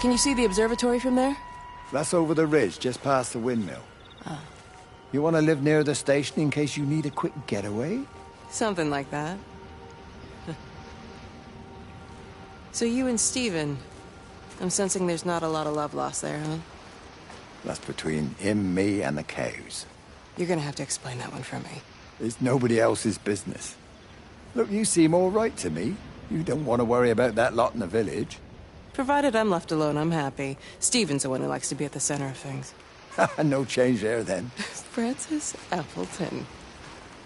Can you see the observatory from there? That's over the ridge, just past the windmill. Oh. You want to live near the station in case you need a quick getaway? Something like that. So you and Steven, I'm sensing there's not a lot of love lost there, huh? That's between him, me, and the cows. You're gonna have to explain that one for me. It's nobody else's business. Look, you seem all right to me. You don't want to worry about that lot in the village. Provided I'm left alone, I'm happy. Steven's the one who likes to be at the center of things. No change there, then. Francis Appleton.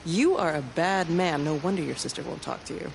You are a bad man. No wonder your sister won't talk to you.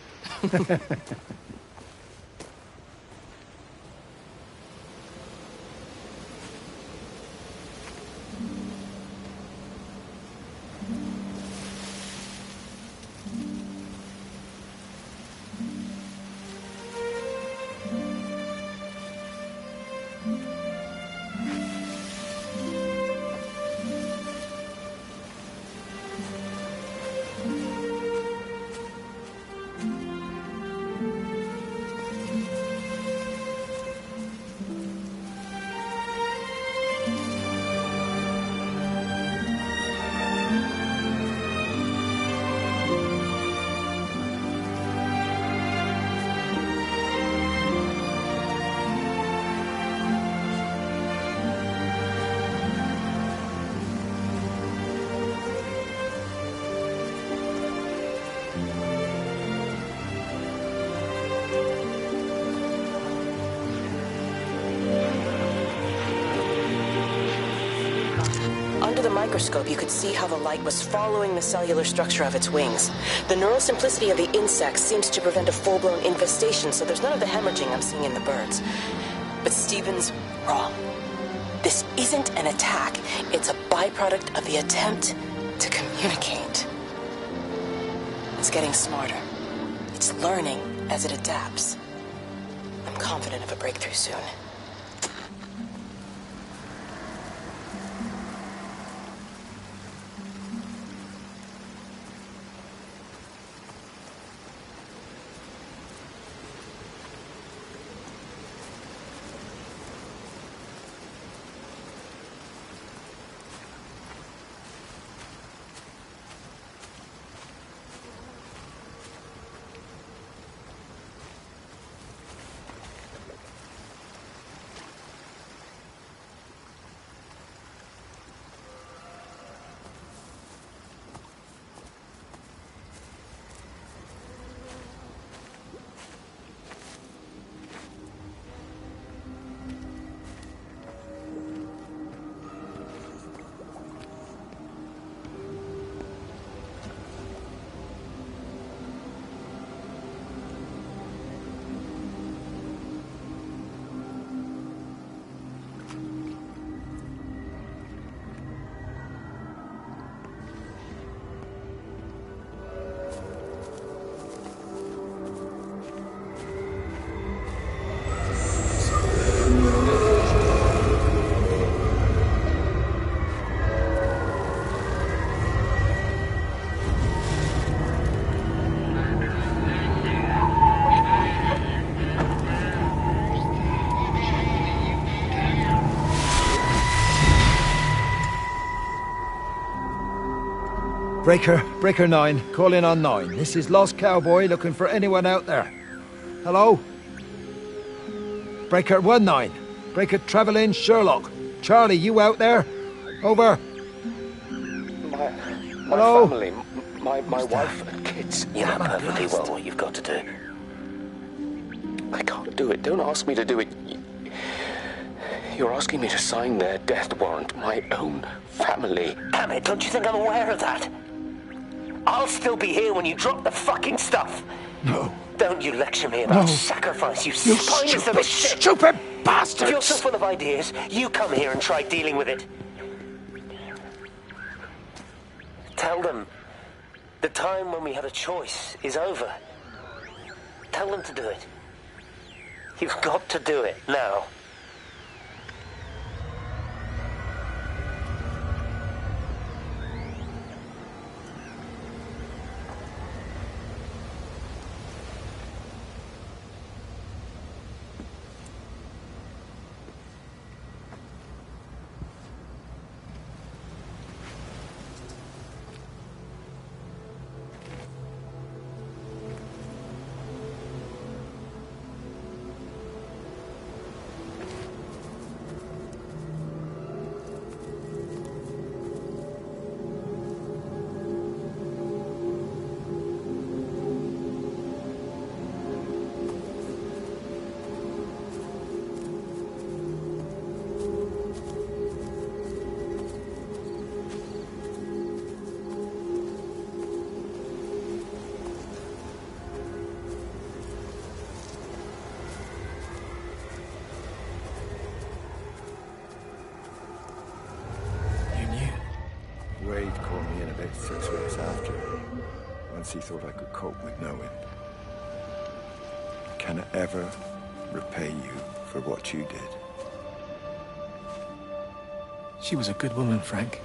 Under the microscope, you could see how the light was following the cellular structure of its wings. The neural simplicity of the insects seems to prevent a full-blown infestation, so there's none of the hemorrhaging I'm seeing in the birds. But Steven's wrong. This isn't an attack. It's a byproduct of the attempt to communicate. It's getting smarter. It's learning as it adapts. I'm confident of a breakthrough soon. Breaker 9, call in on 9. This is Lost Cowboy looking for anyone out there. Hello? Breaker 19. Breaker Travelin' Sherlock. Charlie, you out there? Over. My Hello? family, my wife and kids. You know perfectly well what you've got to do. I can't do it. Don't ask me to do it. You're asking me to sign their death warrant. My own family. Damn it, don't you think I'm aware of that? I'll still be here when you drop the fucking stuff. No. Don't you lecture me about sacrifice, you spineless little shit. Stupid bastards! If you're so full of ideas, you come here and try dealing with it. Tell them the time when we had a choice is over. Tell them to do it. You've got to do it now. Wade called me in about 6 weeks after, once he thought I could cope with knowing. Can I ever repay you for what you did? She was a good woman, Frank.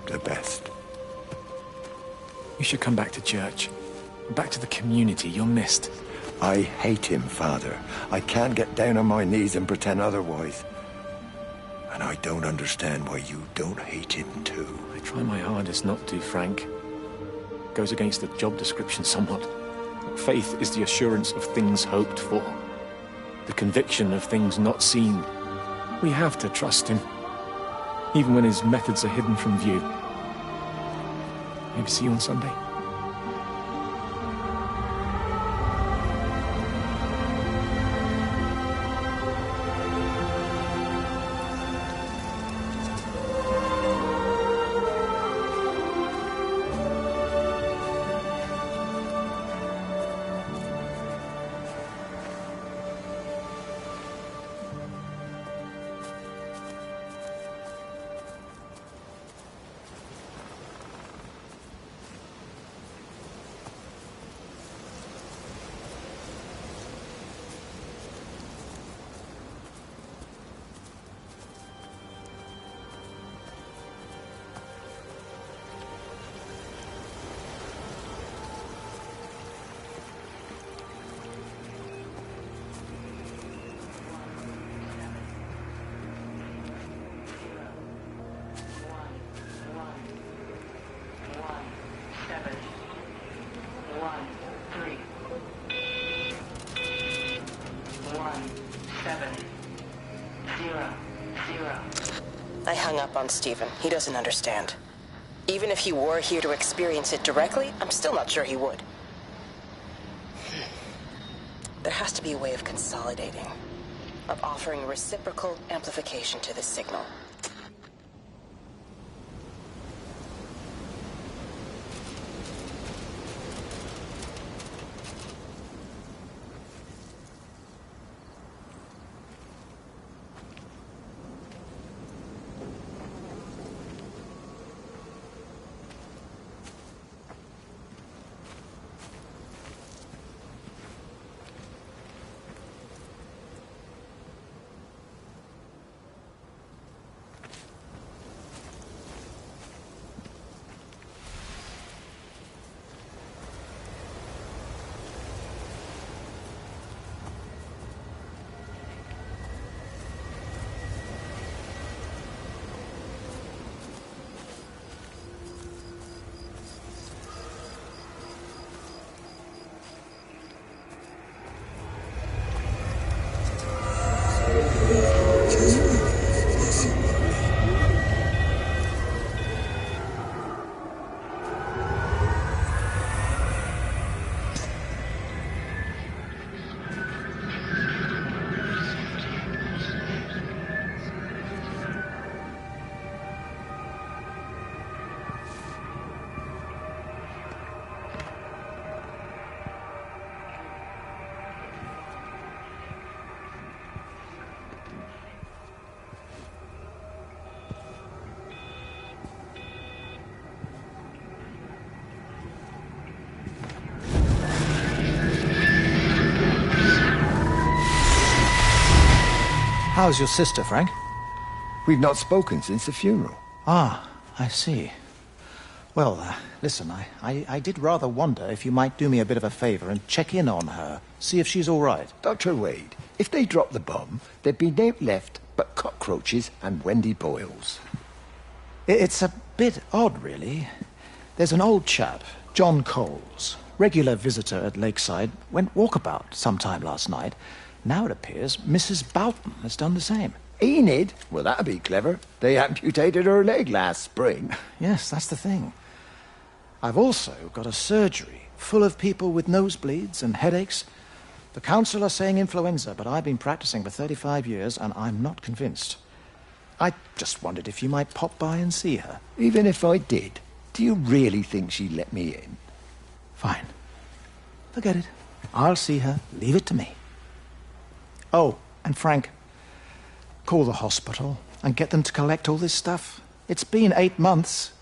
The best. You should come back to church. Back to the community you're missed. I hate him, Father. I can't get down on my knees and pretend otherwise. And I don't understand why you don't hate him too. I try my hardest not to, Frank. Goes against the job description somewhat. Faith is the assurance of things hoped for. The conviction of things not seen. We have to trust him. Even when his methods are hidden from view. Maybe see you on Sunday. I hung up on Stephen. He doesn't understand. Even if he were here to experience it directly, I'm still not sure he would. There has to be a way of consolidating, of offering reciprocal amplification to this signal. How's your sister, Frank? We've not spoken since the funeral. Ah, I see. Well, listen, I did rather wonder if you might do me a bit of a favor and check in on her, see if she's all right. Dr. Wade, if they dropped the bomb, there'd be no left but cockroaches and Wendy Boyles. It's a bit odd, really. There's an old chap, John Coles, regular visitor at Lakeside, went walkabout sometime last night. Now it appears Mrs. Boughton has done the same. Enid? Well, that'd be clever. They amputated her leg last spring. Yes, that's the thing. I've also got a surgery full of people with nosebleeds and headaches. The council are saying influenza, but I've been practicing for 35 years and I'm not convinced. I just wondered if you might pop by and see her. Even if I did, do you really think she'd let me in? Fine. Forget it. I'll see her. Leave it to me. Oh, and Frank, call the hospital and get them to collect all this stuff. It's been 8 months.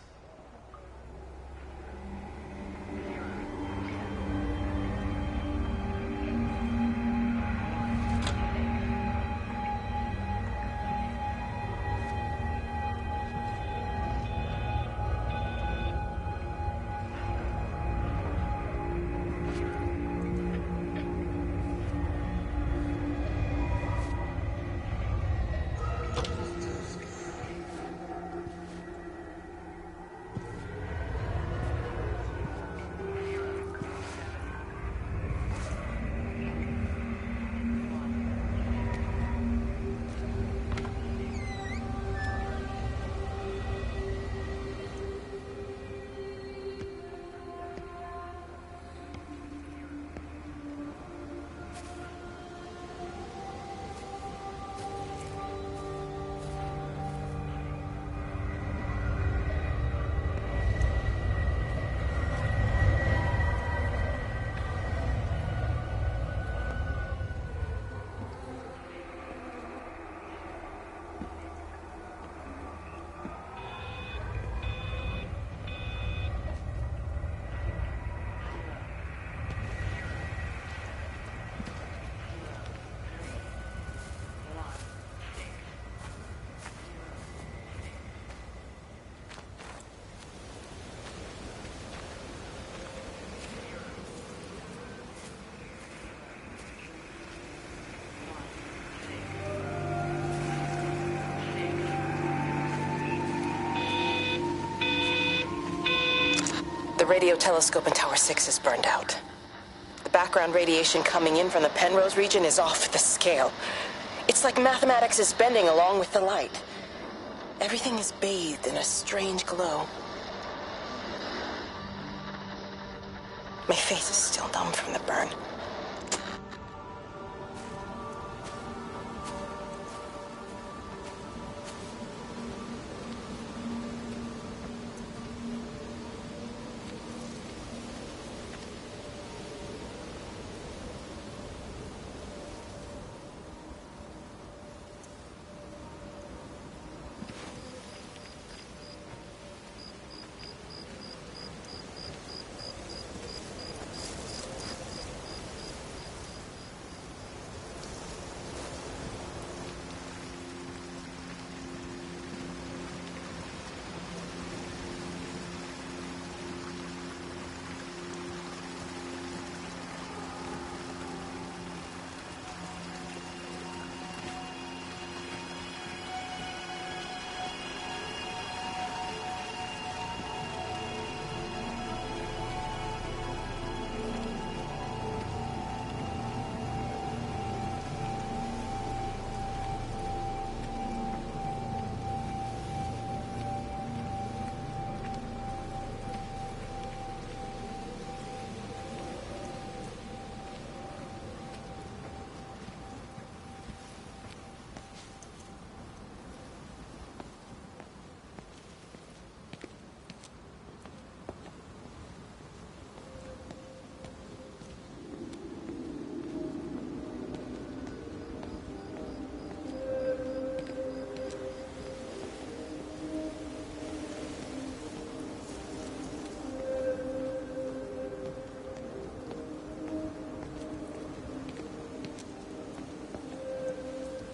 The radio telescope in Tower 6 is burned out. The background radiation coming in from the Penrose region is off the scale. It's like mathematics is bending along with the light. Everything is bathed in a strange glow. My face is still numb from the burn.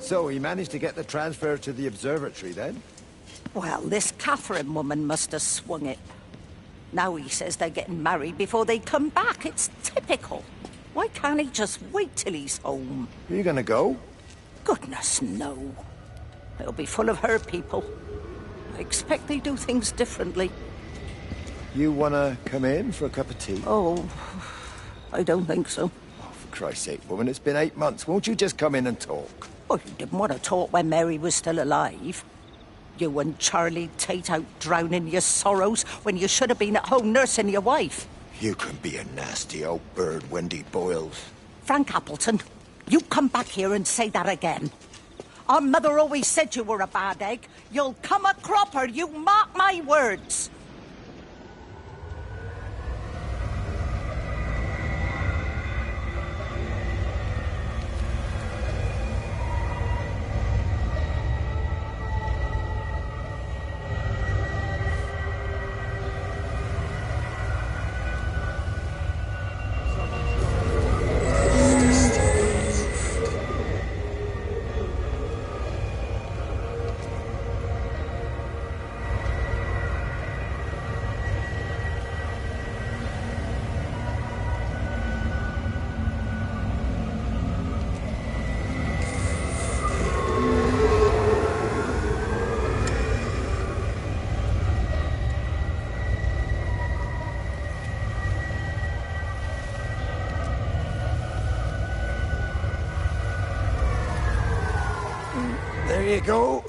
So he managed to get the transfer to the observatory then? Well, this Catherine woman must have swung it. Now he says they're getting married before they come back. It's typical. Why can't he just wait till he's home? Are you gonna go? Goodness, no. It'll be full of her people. I expect they do things differently. You wanna come in for a cup of tea? Oh, I don't think so. Oh, for Christ's sake, woman, it's been 8 months. Won't you just come in and talk? Well, you didn't want to talk when Mary was still alive. You and Charlie Tate out drowning your sorrows when you should have been at home nursing your wife. You can be a nasty old bird, Wendy Boyles. Frank Appleton, you come back here and say that again. Our mother always said you were a bad egg. You'll come a cropper, you mark my words. There you go.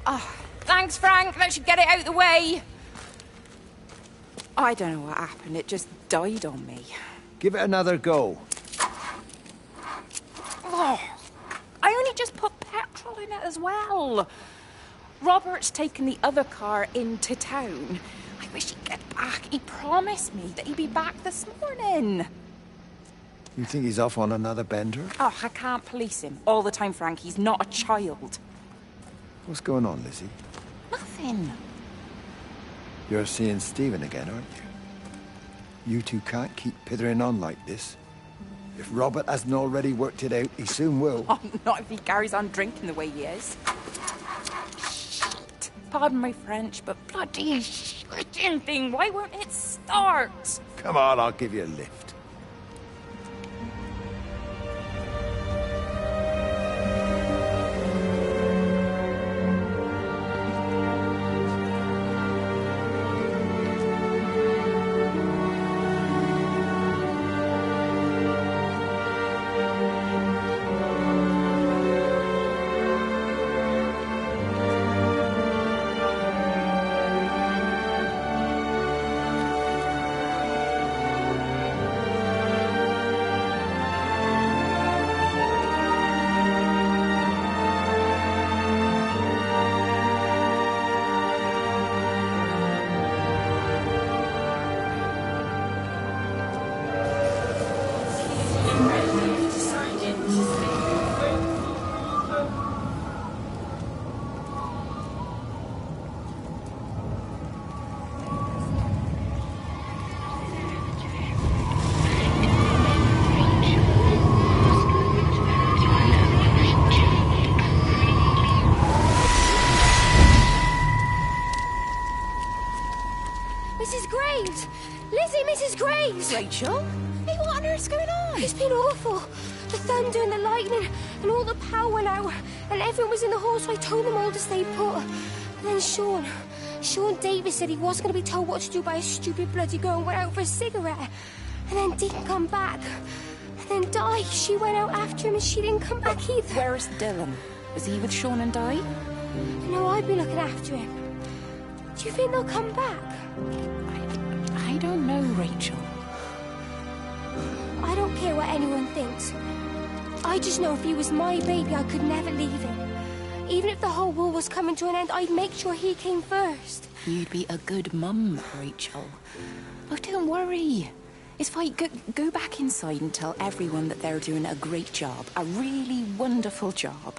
Oh, thanks, Frank. That should get it out of the way. I don't know what happened. It just died on me. Give it another go. Oh, I only just put petrol in it as well. Robert's taken the other car into town. I wish he'd get back. He promised me that he'd be back this morning. You think he's off on another bender? Oh, I can't police him all the time, Frank. He's not a child. What's going on, Lizzie? Nothing. You're seeing Stephen again, aren't you? You two can't keep pithering on like this. If Robert hasn't already worked it out, he soon will. Oh, not if he carries on drinking the way he is. Shit. Pardon my French, but bloody shitting thing, why won't it start? Come on, I'll give you a lift. Mrs. Graves! Lizzie, Mrs. Graves! Rachel? Hey, what on earth's going on? It's been awful. The thunder and the lightning and all the power went out and everyone was in the hall, so I told them all to stay put. And then Sean Davis said he wasn't going to be told what to do by a stupid bloody girl and went out for a cigarette. And then didn't come back. And then Di, she went out after him and she didn't come back either. Where's Dylan? Was he with Sean and Di? No, I'd be looking after him. Do you think they'll come back? I don't know, Rachel. I don't care what anyone thinks. I just know if he was my baby, I could never leave him. Even if the whole world was coming to an end, I'd make sure he came first. You'd be a good mum, Rachel. Oh, don't worry. It's fine. Go back inside and tell everyone that they're doing a great job. A really wonderful job.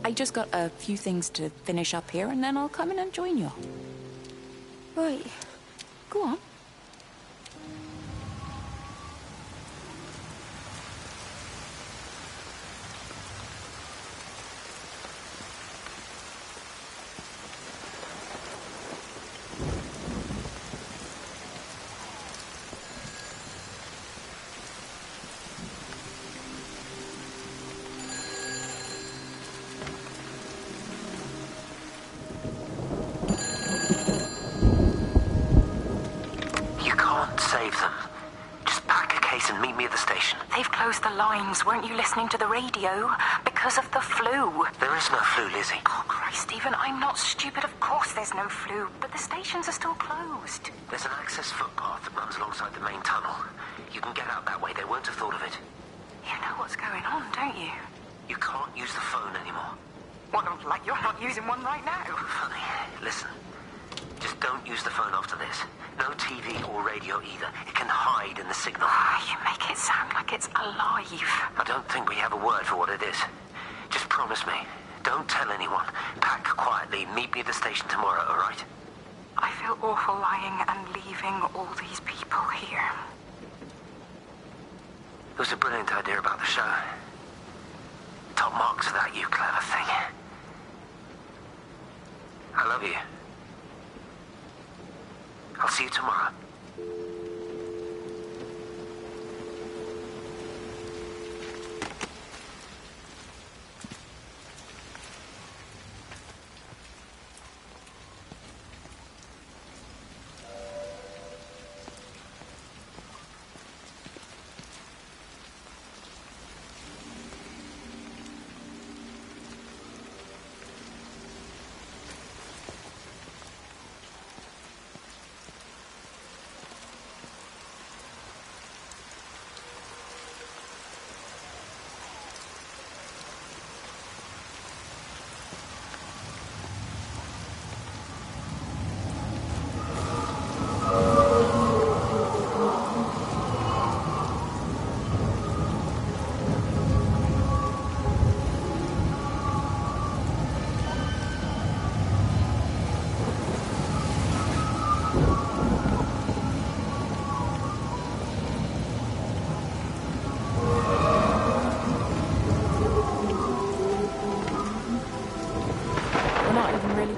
I just got a few things to finish up here, and then I'll come in and join you. Right. Go on. Weren't you listening to the radio? Because of the flu. There is no flu, Lizzie. Oh, Christ, Stephen, I'm not stupid. Of course there's no flu. But the stations are still closed. There's an access footpath that runs alongside the main tunnel. You can get out that way. They won't have thought of it. You know what's going on, don't you? You can't use the phone anymore. Well, like you're not using one right now. Funny. Listen. Just don't use the phone after this. No TV or radio either. It can hide in the signal. You make it sound like it's alive. I don't think we have a word for what it is. Just promise me. Don't tell anyone. Pack quietly. Meet me at the station tomorrow, all right? I feel awful lying and leaving all these people here. It was a brilliant idea about the show. Top marks for that, you clever thing. I love you. I'll see you tomorrow.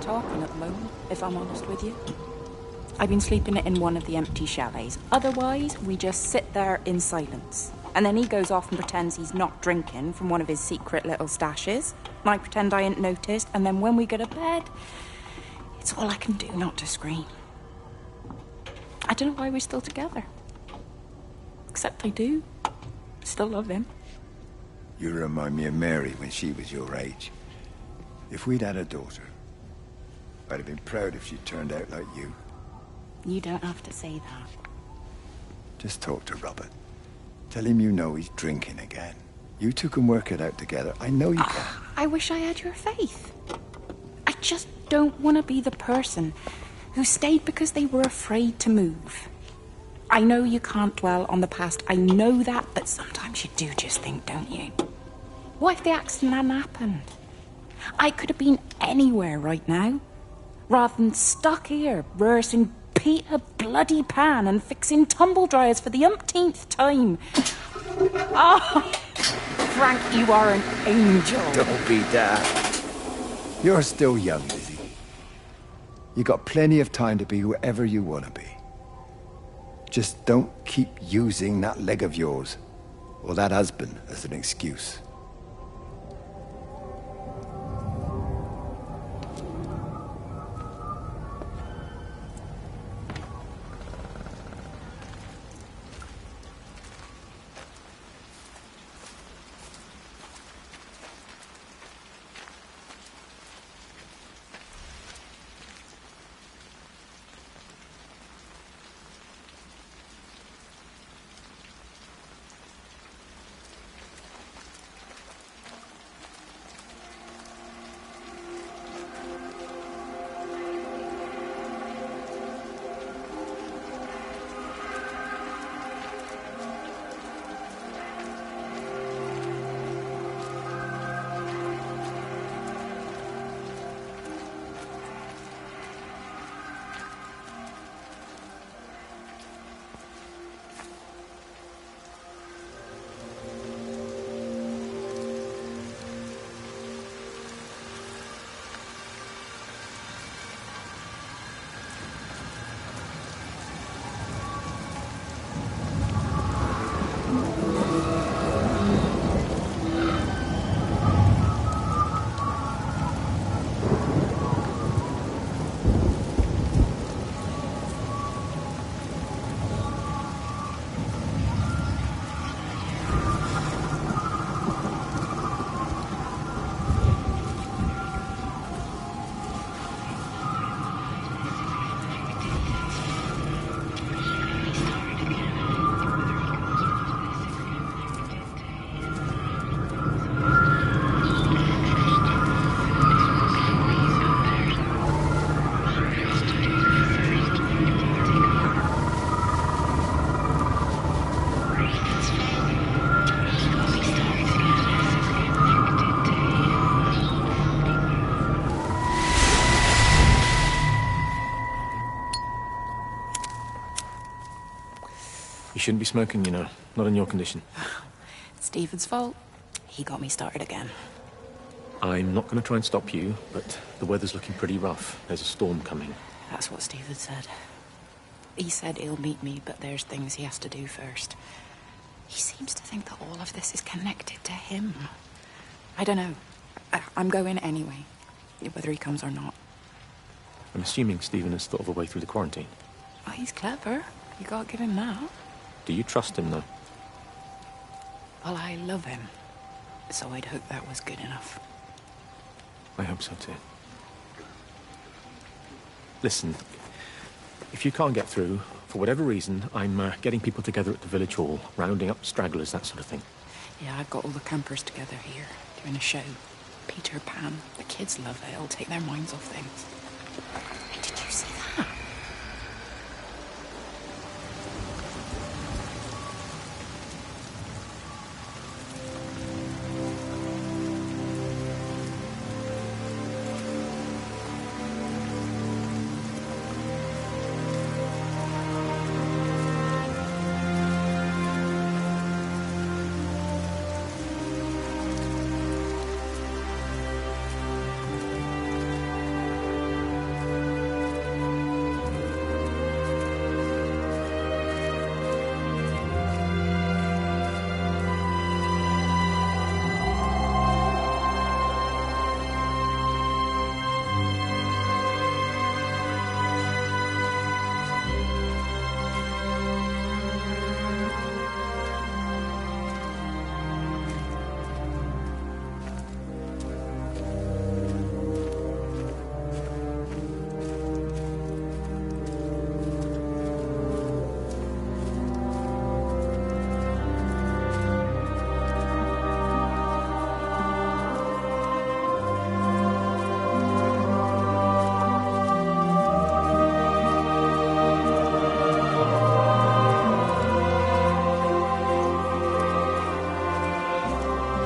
Talking at the moment, if I'm honest with you. I've been sleeping in one of the empty chalets. Otherwise, we just sit there in silence. And then he goes off and pretends he's not drinking from one of his secret little stashes. And I pretend I ain't noticed. And then when we go to bed, it's all I can do not to scream. I don't know why we're still together. Except I do. Still love him. You remind me of Mary when she was your age. If we'd had a daughter, I'd have been proud if she turned out like you. You don't have to say that. Just talk to Robert. Tell him you know he's drinking again. You two can work it out together. I know you can. I wish I had your faith. I just don't want to be the person who stayed because they were afraid to move. I know you can't dwell on the past. I know that, but sometimes you do just think, don't you? What if the accident hadn't happened? I could have been anywhere right now, rather than stuck here rehearsing Peter bloody Pan and fixing tumble dryers for the umpteenth time. Oh, Frank, you are an angel. Don't be daft. You're still young, Lizzie. You got plenty of time to be whoever you want to be. Just don't keep using that leg of yours, or that husband, as an excuse. You shouldn't be smoking, you know. Not in your condition. It's Stephen's fault. He got me started again. I'm not going to try and stop you, but the weather's looking pretty rough. There's a storm coming. That's what Stephen said. He said he'll meet me, but there's things he has to do first. He seems to think that all of this is connected to him. I don't know. I'm going anyway, whether he comes or not. I'm assuming Stephen has thought of a way through the quarantine. Oh, he's clever. You gotta give him that. Do you trust him, though? Well, I love him. So I'd hope that was good enough. I hope so, too. Listen, if you can't get through, for whatever reason, I'm getting people together at the village hall, rounding up stragglers, that sort of thing. Yeah, I've got all the campers together here, doing a show. Peter Pan. The kids love it. It'll take their minds off things. Hey, did you see that?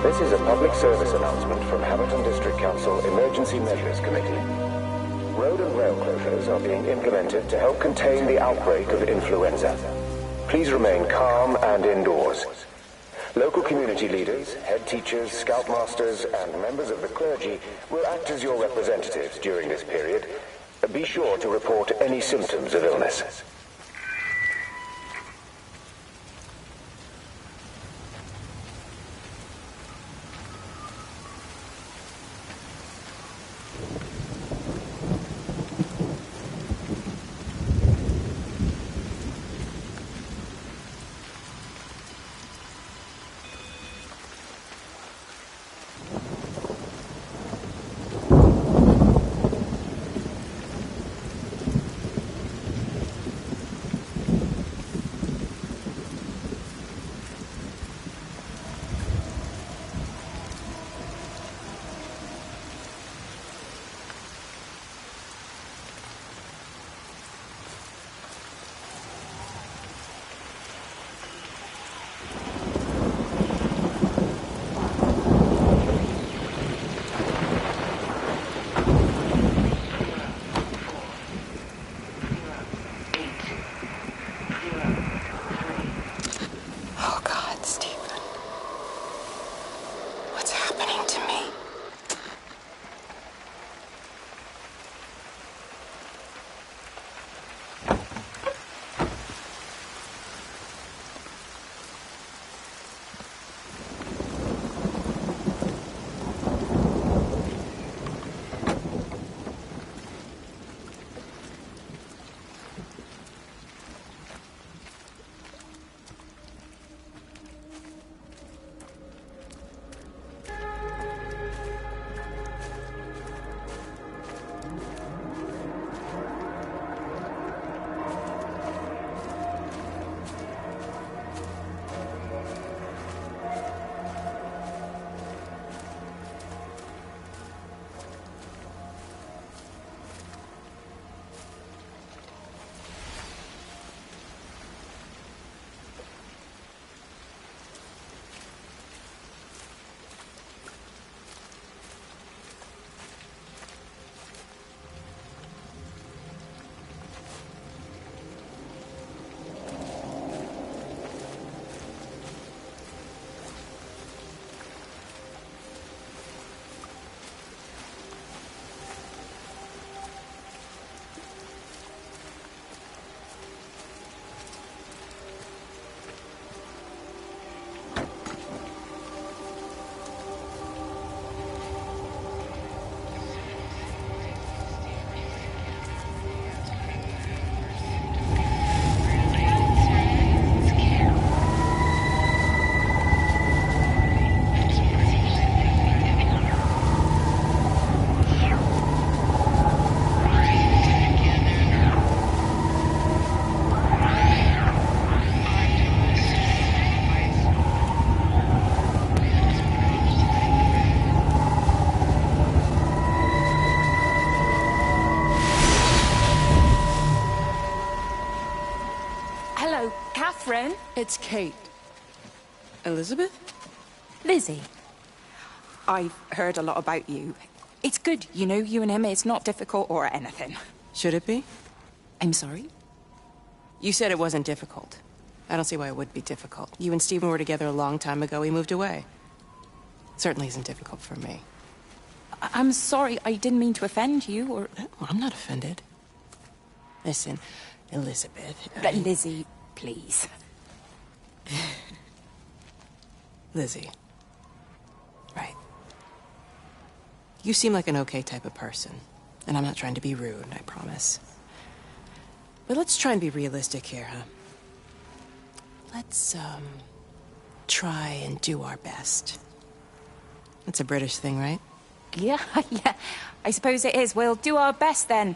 This is a public service announcement from Hamilton District Council Emergency Measures Committee. Road and rail closures are being implemented to help contain the outbreak of influenza. Please remain calm and indoors. Local community leaders, head teachers, scoutmasters, and members of the clergy will act as your representatives during this period. Be sure to report any symptoms of illness. Hello, Catherine. It's Kate. Elizabeth? Lizzie. I've heard a lot about you. It's good, you know, you and him, it's not difficult or anything. Should it be? I'm sorry? You said it wasn't difficult. I don't see why it would be difficult. You and Stephen were together a long time ago. He moved away. Certainly isn't difficult for me. I'm sorry, I didn't mean to offend you, or... Well, I'm not offended. Listen, Elizabeth... Lizzie, please. Lizzie. Right. You seem like an okay type of person. And I'm not trying to be rude, I promise. But let's try and be realistic here, huh? Let's, try and do our best. That's a British thing, right? Yeah, yeah. I suppose it is. We'll do our best then.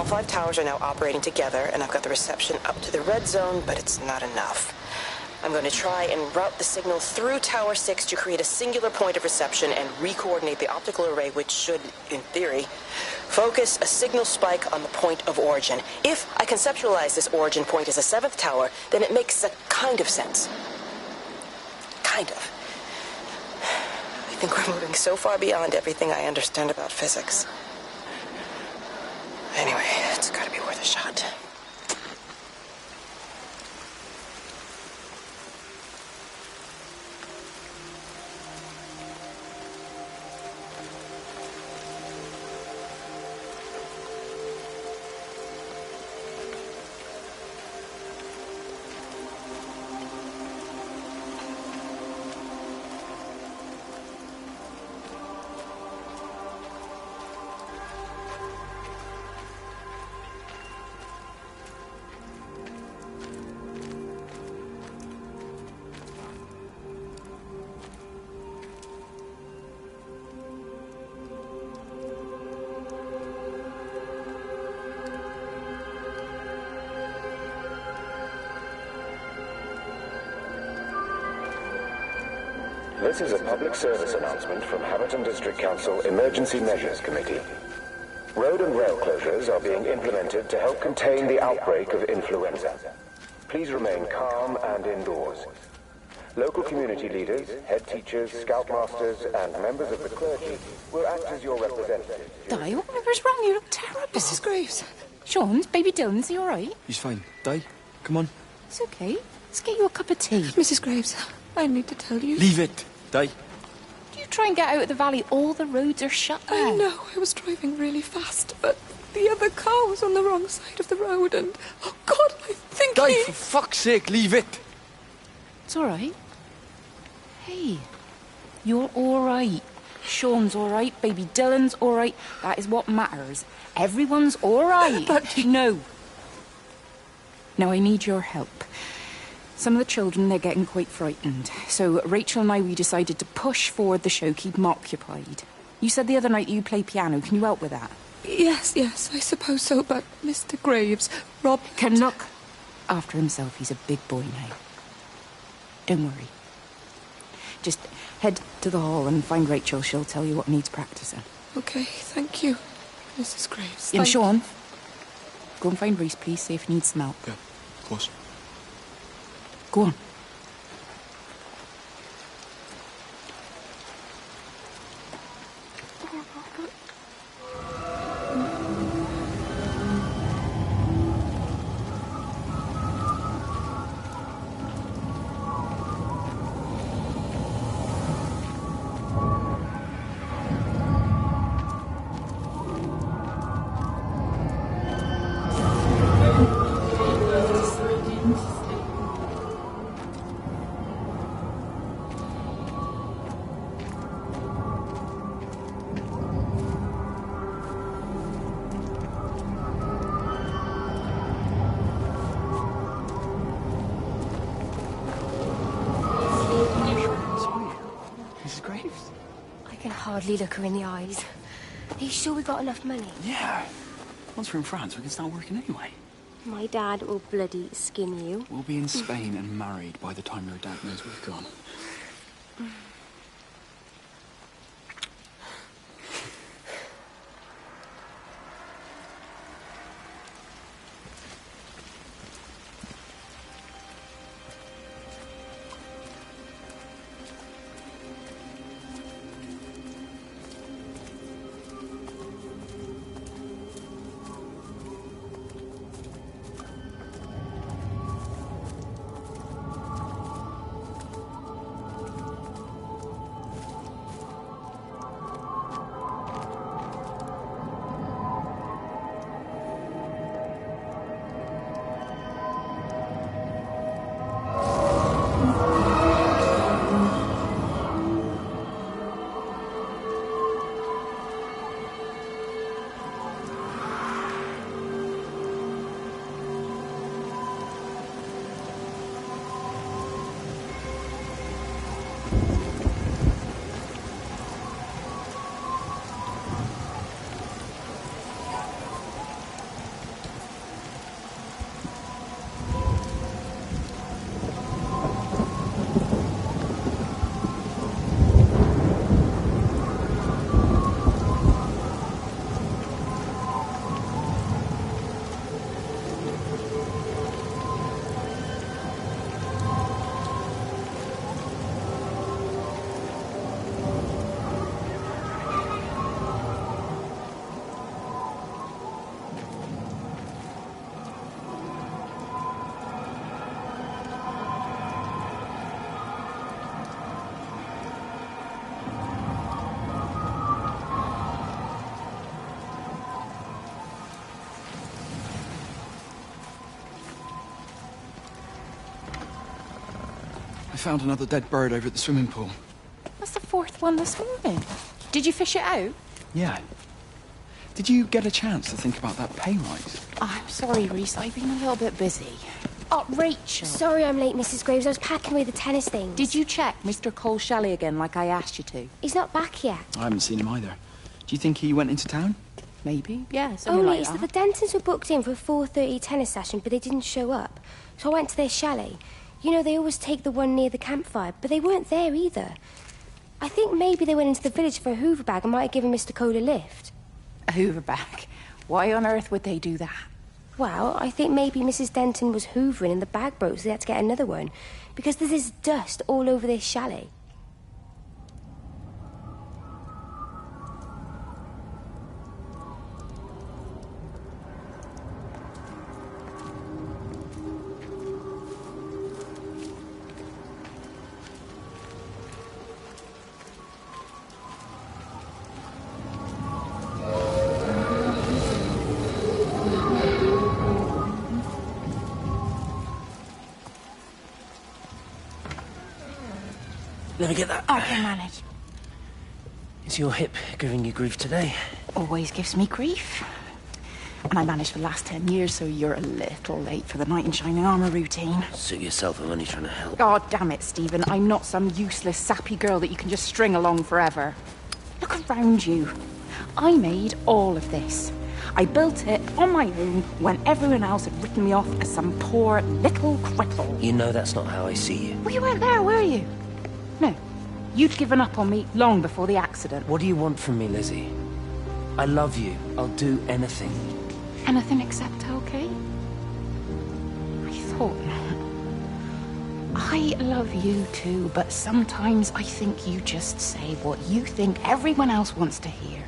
All 5 towers are now operating together, and I've got the reception up to the red zone, but it's not enough. I'm going to try and route the signal through Tower 6 to create a singular point of reception and re-coordinate the optical array, which should, in theory, focus a signal spike on the point of origin. If I conceptualize this origin point as a 7th tower, then it makes a kind of sense. Kind of. I think we're moving so far beyond everything I understand about physics. Anyway, it's got to be worth a shot. This is a public service announcement from Haverton District Council Emergency Measures Committee. Road and rail closures are being implemented to help contain the outbreak of influenza. Please remain calm and indoors. Local community leaders, head teachers, scoutmasters, and members of the clergy will act as your representatives. Di, whatever's wrong? You look terrible. Mrs. Graves. Sean's, baby Dylan's, he all right? He's fine. Di, come on. It's okay. Let's get you a cup of tea. Mrs. Graves, I need to tell you. Leave it, Di. Do you try and get out of the valley? All the roads are shut there. I know, I was driving really fast, but the other car was on the wrong side of the road, and, oh God, I think Di, for fuck's sake, leave it. It's all right. Hey, you're all right. Sean's all right. Baby Dylan's all right. That is what matters. Everyone's all right. But no. Now I need your help. Some of the children, they're getting quite frightened. So Rachel and I, we decided to push forward the show, keep them occupied. You said the other night you play piano. Can you help with that? Yes, I suppose so, but Mr. Graves, Rob can look after himself. He's a big boy now. Don't worry. Just head to the hall and find Rachel. She'll tell you what needs practicing. Okay, thank you, Mrs. Graves. And Sean, go and find Reese, please, see if he needs some help. Yeah, of course. Go on. Hardly look her in the eyes. Are you sure we got enough money? Yeah. Once we're in France, we can start working anyway. My dad will bloody skin you. We'll be in Spain and married by the time your dad knows we've gone. I found another dead bird over at the swimming pool. That's the fourth one this morning. Did you fish it out? Yeah. Did you get a chance to think about that pay rise? Oh, I'm sorry, Reese. I've been a little bit busy. Oh, Rachel. Sorry I'm late, Mrs. Graves. I was packing away the tennis things. Did you check Mr. Cole Shelley again like I asked you to? He's not back yet. I haven't seen him either. Do you think he went into town? Maybe, yeah, something Only like it's that. that the Dentons were booked in for a 4:30 tennis session, but they didn't show up. So I went to their chalet. You know, they always take the one near the campfire, but they weren't there either. I think maybe they went into the village for a Hoover bag and might have given Mr. Cole a lift. A Hoover bag? Why on earth would they do that? Well, I think maybe Mrs. Denton was hoovering and the bag broke, so they had to get another one. Because there's this dust all over this chalet. Let me get that. I can manage. Is your hip giving you grief today? Always gives me grief. And I managed for the last 10 years, so you're a little late for the knight in shining armour routine. Suit yourself, I'm only trying to help. God damn it, Stephen. I'm not some useless, sappy girl that you can just string along forever. Look around you. I made all of this. I built it on my own when everyone else had written me off as some poor little cripple. You know that's not how I see you. Well, you weren't there, were you? No. You'd given up on me long before the accident. What do you want from me, Lizzie? I love you. I'll do anything. Anything except okay? I thought not. I love you too, but sometimes I think you just say what you think everyone else wants to hear.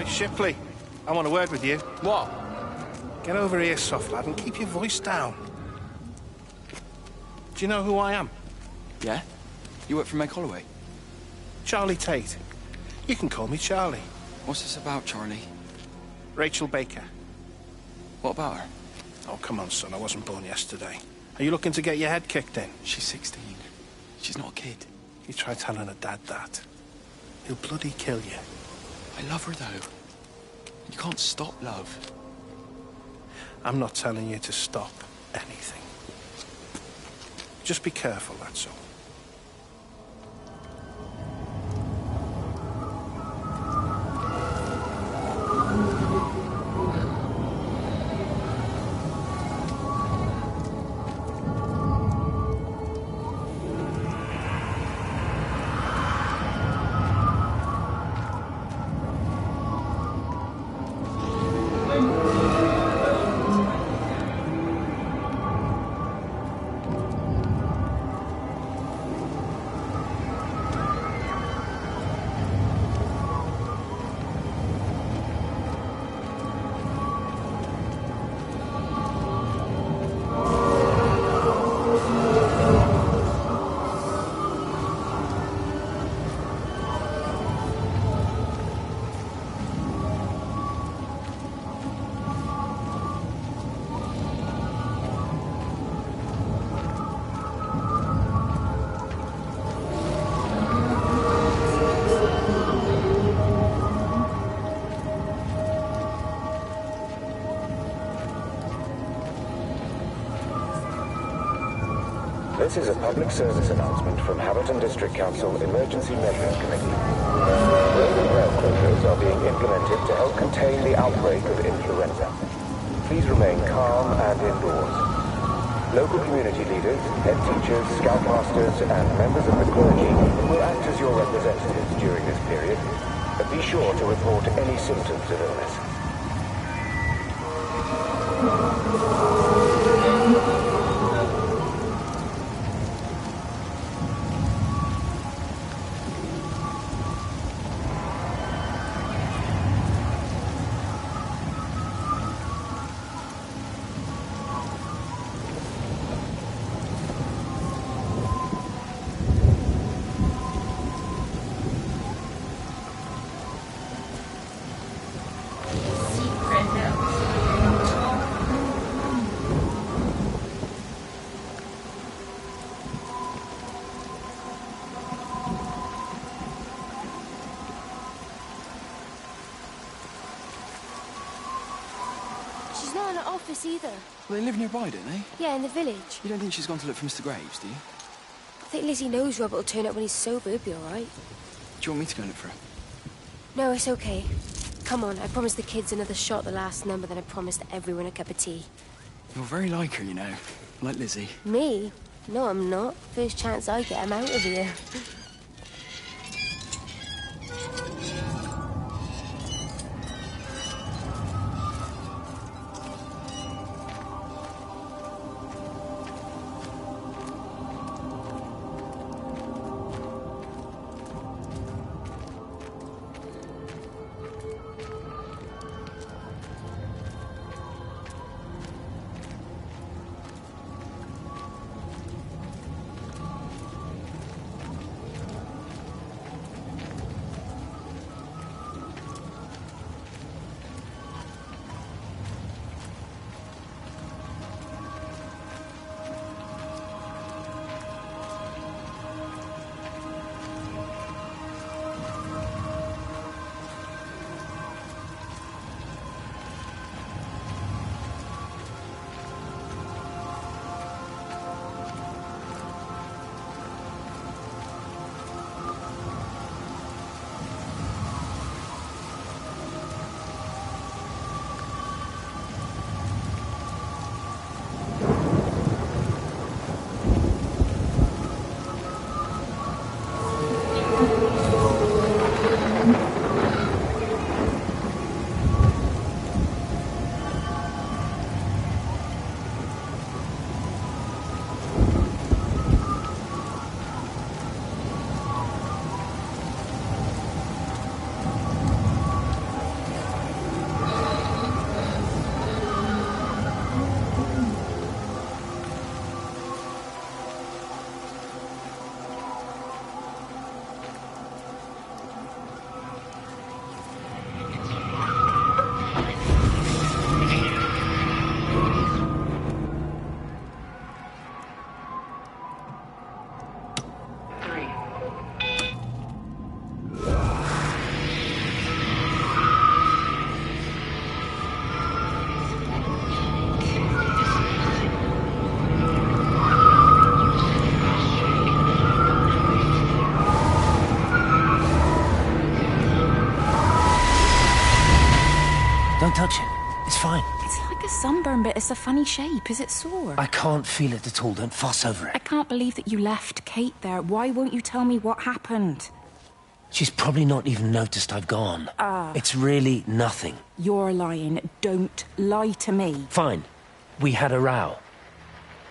Shipley, I want a word with you. What? Get over here, soft lad, and keep your voice down. Do you know who I am? Yeah? You work for Meg Holloway? Charlie Tate. You can call me Charlie. What's this about, Charlie? Rachel Baker. What about her? Oh, come on, son, I wasn't born yesterday. Are you looking to get your head kicked in? She's 16. She's not a kid. You try telling her dad that. He'll bloody kill you. I love her, though. You can't stop love. I'm not telling you to stop anything. Just be careful, that's all. This is a public service announcement from Haverton District Council Emergency Measures Committee. Road and rail closures are being implemented to help contain the outbreak of influenza. Please remain calm and indoors. Local community leaders, head teachers, scoutmasters, and members of the clergy will act as your representatives during this period, but be sure to report any symptoms of illness. She's not in her office either. Well, they live nearby, don't they? Yeah, in the village. You don't think she's gone to look for Mr. Graves, do you? I think Lizzie knows Robert will turn up when he's sober. He'll be all right. Do you want me to go look for her? No, it's okay. Come on, I promised the kids another shot the last number, then I promised everyone a cup of tea. You're very like her, you know. Like Lizzie. Me? No, I'm not. First chance I get, I'm out of here. Don't touch it. It's fine. It's like a sunburn, but it's a funny shape. Is it sore? I can't feel it at all. Don't fuss over it. I can't believe that you left Kate there. Why won't you tell me what happened? She's probably not even noticed I've gone. It's really nothing. You're lying. Don't lie to me. Fine. We had a row.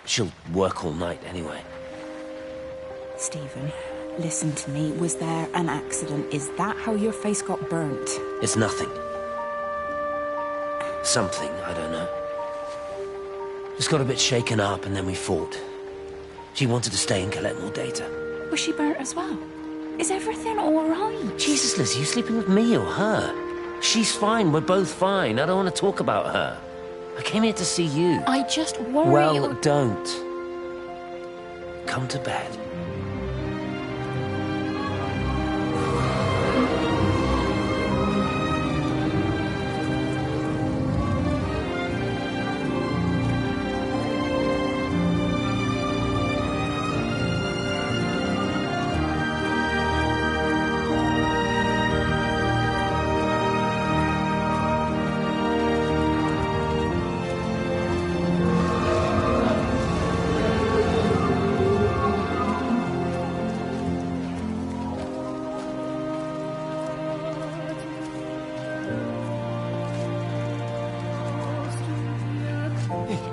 She'll work all night anyway. Stephen, listen to me. Was there an accident? Is that how your face got burnt? It's nothing. Something, I don't know. Just got a bit shaken up and then we fought. She wanted to stay and collect more data. Was she burnt as well? Is everything all right? Jesus, Liz, are you sleeping with me or her? She's fine. We're both fine. I don't want to talk about her. I came here to see you. I just worry... Well, don't. Come to bed.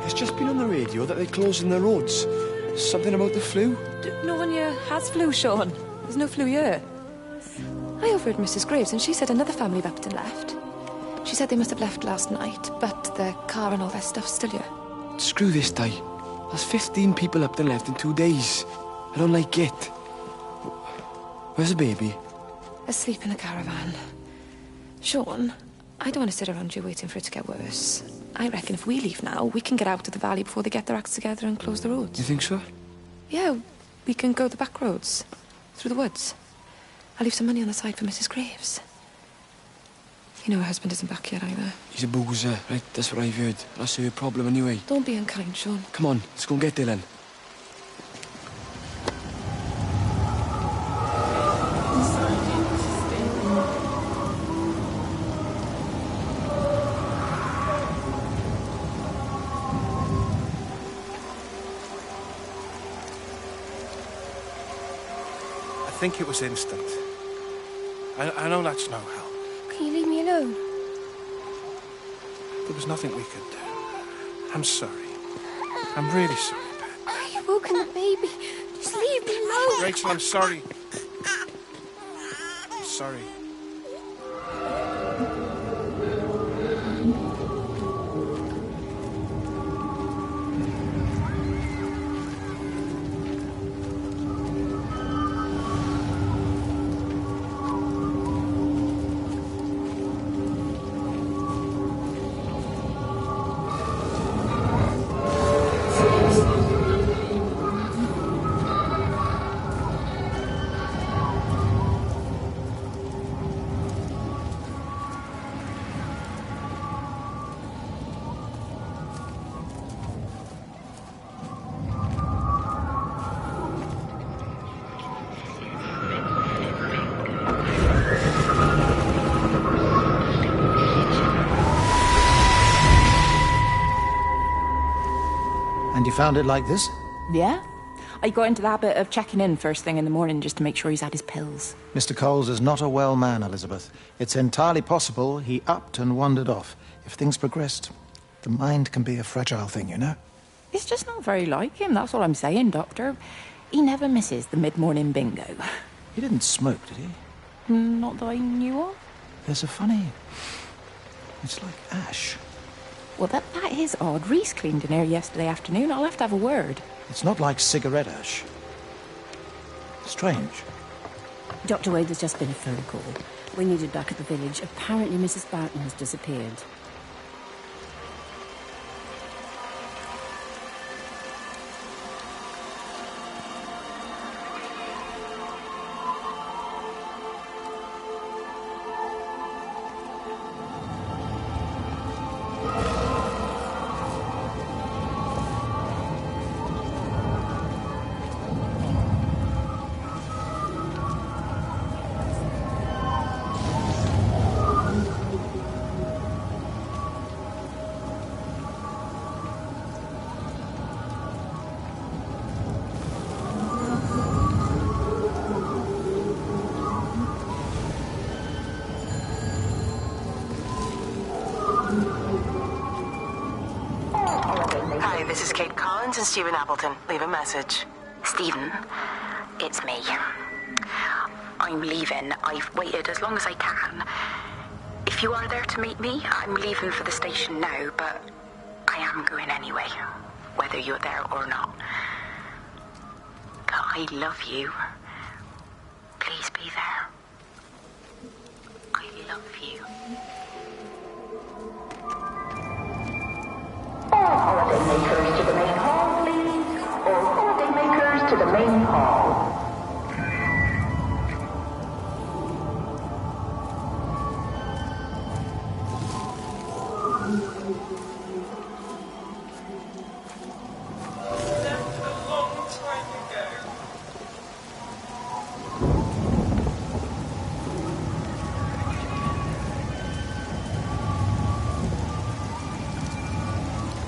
It's just been on the radio that they're closing the roads. Something about the flu? No one here has flu, Sean. There's no flu here. I overheard Mrs. Graves, and she said another family have upped and left. She said they must have left last night, but their car and all their stuff's still here. Screw this, Di. There's 15 people up and left in 2 days. I don't like it. Where's the baby? Asleep in the caravan. Sean, I don't want to sit around you waiting for it to get worse. I reckon if we leave now, we can get out of the valley before they get their acts together and close the roads. You think so? Yeah, we can go the back roads. Through the woods. I'll leave some money on the side for Mrs. Graves. You know her husband isn't back yet either. He's a boozer, right? That's what I've heard. That's her problem anyway. Don't be unkind, Sean. Come on, let's go and get Dylan. I think it was instant. I know that's no help. Can you leave me alone? There was nothing we could do. I'm sorry. I'm really sorry, Pat. You've woken the baby. Just leave me alone. Rachel, I'm sorry. I'm sorry. And you found it like this? Yeah. I got into the habit of checking in first thing in the morning just to make sure he's had his pills. Mr. Coles is not a well man, Elizabeth. It's entirely possible he upped and wandered off. If things progressed, the mind can be a fragile thing, you know? It's just not very like him, that's all I'm saying, Doctor. He never misses the mid-morning bingo. He didn't smoke, did he? Not that I knew of. There's a funny... It's like ash. Well, that is odd. Reese cleaned in here yesterday afternoon. I'll have to have a word. It's not like cigarette ash. Strange. Dr. Wade, there's just been a phone call. We needed back at the village. Apparently Mrs. Barton has disappeared. Hi, this is Kate Collins and Stephen Appleton. Leave a message. Stephen, it's me. I'm leaving. I've waited as long as I can. If you are there to meet me, I'm leaving for the station now, but I am going anyway, whether you're there or not. I love you. Please be there. I love you. All holidaymakers to the main hall, please. All holidaymakers to the main hall.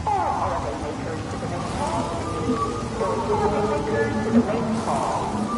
All holidaymakers to the main hall, please. All holidaymakers to the main hall.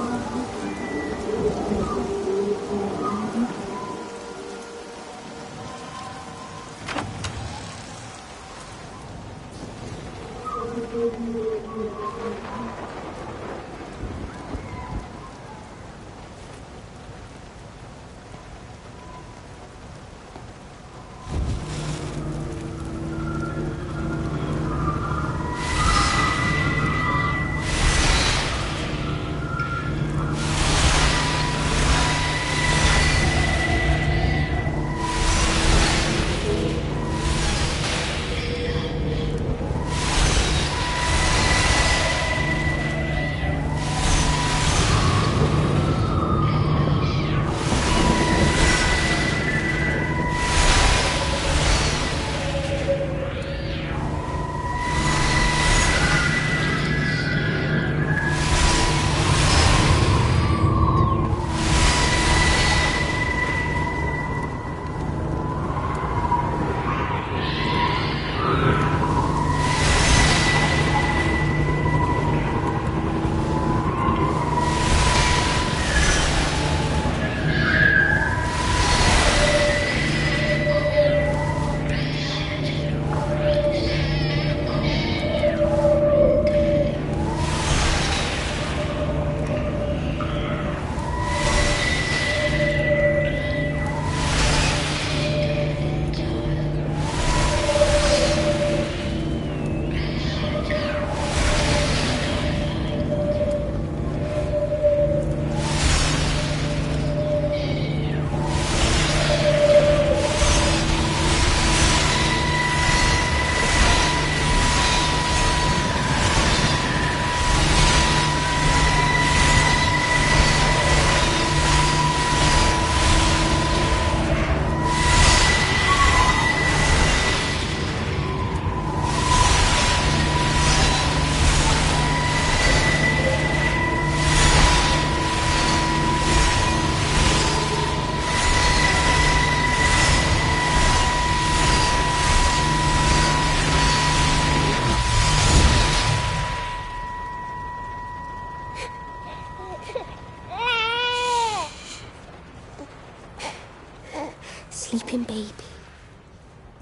Sleeping baby,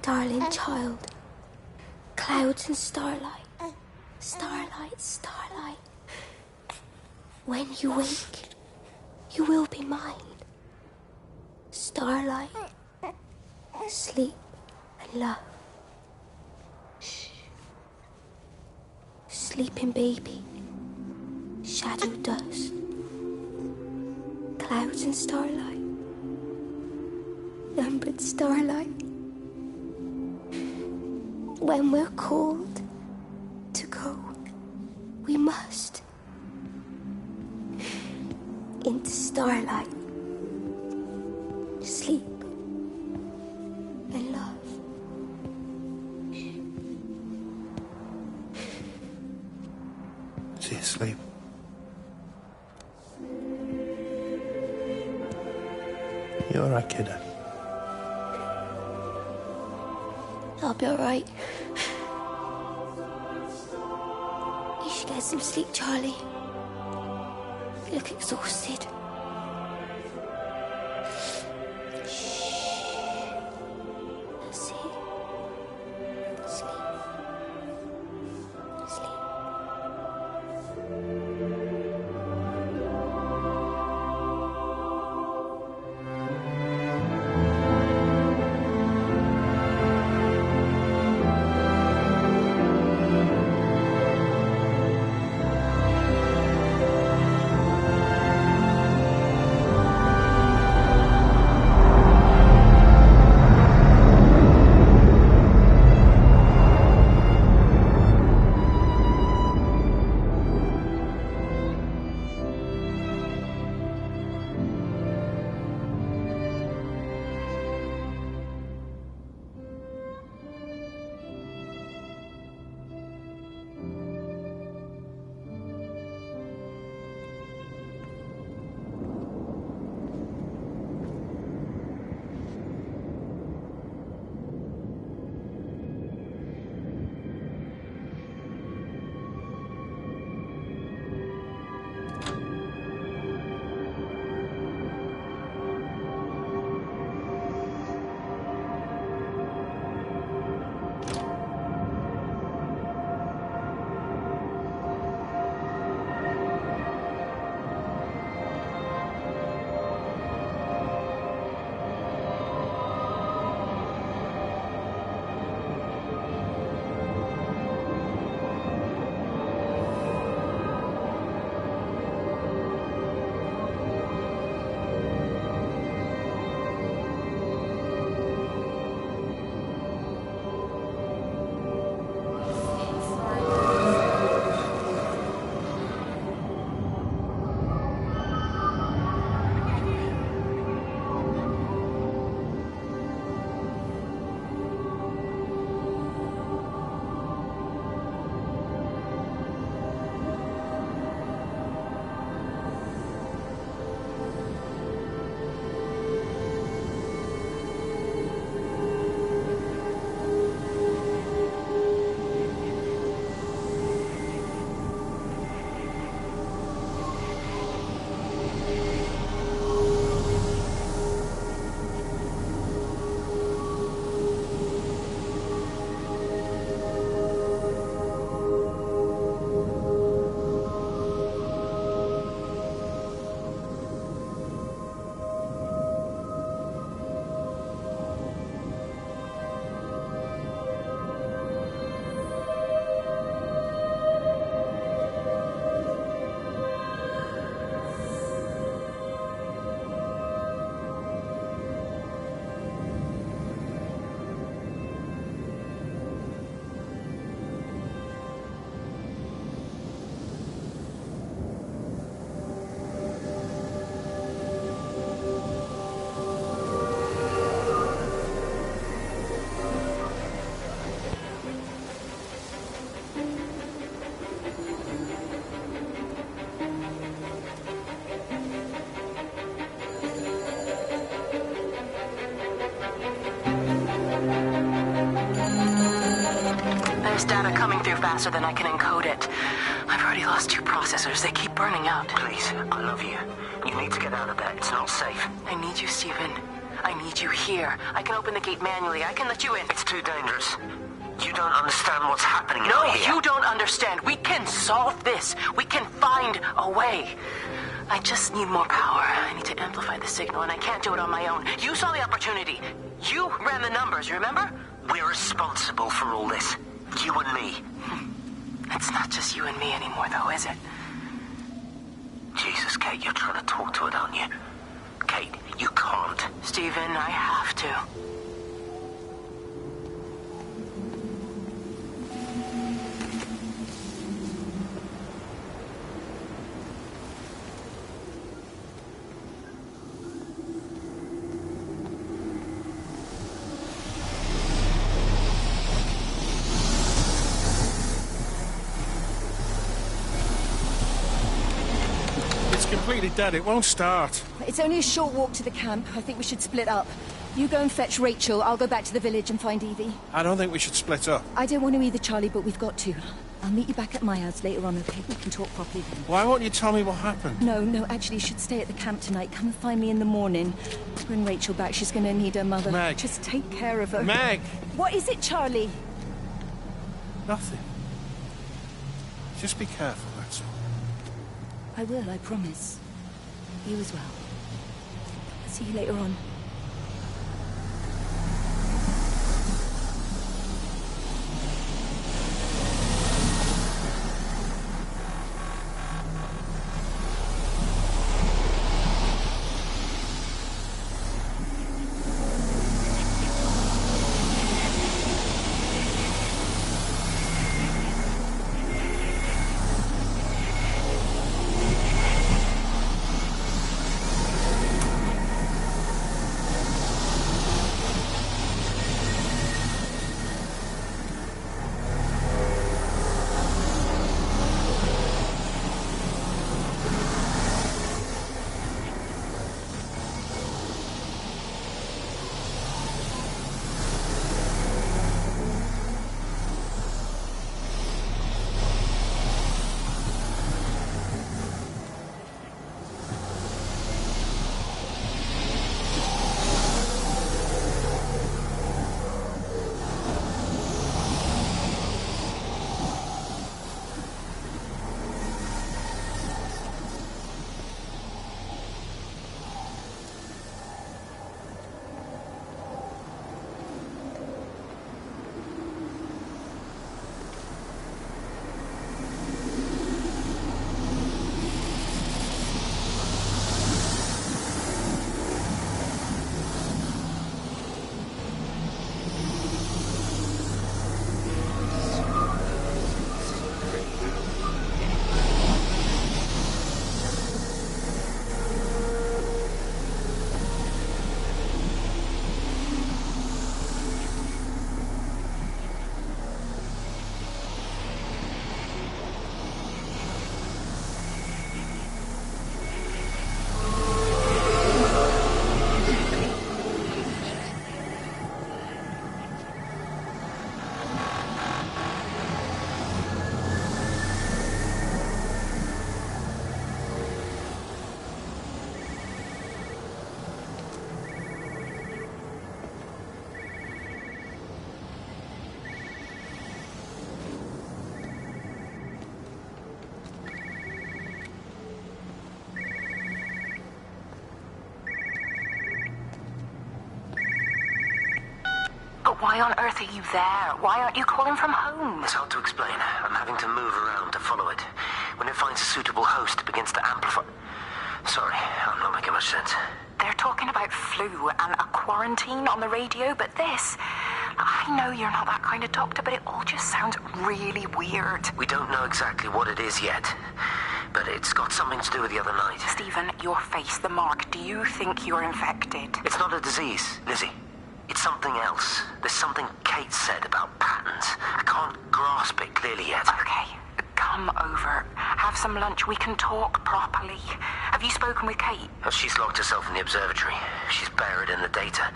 darling child, clouds and starlight, starlight, starlight. When you wake, you will be mine. Starlight, sleep and love. Shh. Sleeping baby, shadow dust, clouds and starlight. Numbered starlight. When we're called to go, we must into starlight, sleep and love. Is he asleep? You all right, kiddo? I'll be all right. You should get some sleep, Charlie. You look exhausted. Shh. That's it. Sleep. Sleep. this data coming through faster than I can encode it. I've already lost 2 processors. They keep burning out. Please, I love you. You need to get out of there. It's not safe. I need you, Stephen. I need you here. I can open the gate manually. I can let you in. It's too dangerous. You don't understand what's happening No, out here. you don't understand. We can solve this. We can find a way. I just need more power. I need to amplify the signal, and I can't do it on my own. You saw the opportunity. You ran the numbers, remember? We're responsible for all this. You and me. It's not just you and me anymore, though, is it? Jesus, Kate, you're trying to talk to it, aren't you? Kate, you can't. Stephen, I have to. Completely dead. It won't start. It's only a short walk to the camp. I think we should split up. You go and fetch Rachel. I'll go back to the village and find Evie. I don't think we should split up. I don't want to either, Charlie, but we've got to. I'll meet you back at my house later on, okay? We can talk properly then. Why won't you tell me what happened? No, actually, you should stay at the camp tonight. Come and find me in the morning. Bring Rachel back. She's going to need her mother. Meg. Just take care of her. Meg! What is it, Charlie? Nothing. Just be careful, that's all. I will, I promise. You as well. See you later on. But why on earth are you there? Why aren't you calling from home? It's hard to explain. I'm having to move around to follow it. When it finds a suitable host, it begins to amplify. Sorry, I'm not making much sense. They're talking about flu and a quarantine on the radio, but this... I know you're not that kind of doctor, but it all just sounds really weird. We don't know exactly what it is yet, but it's got something to do with the other night. Stephen, your face, the mark. Do you think you're infected? It's not a disease, Lizzie. It's something else. There's something Kate said about patterns. I can't grasp it clearly yet. Okay, come over. Have some lunch. We can talk properly. Have you spoken with Kate? She's locked herself in the observatory. She's buried in the data.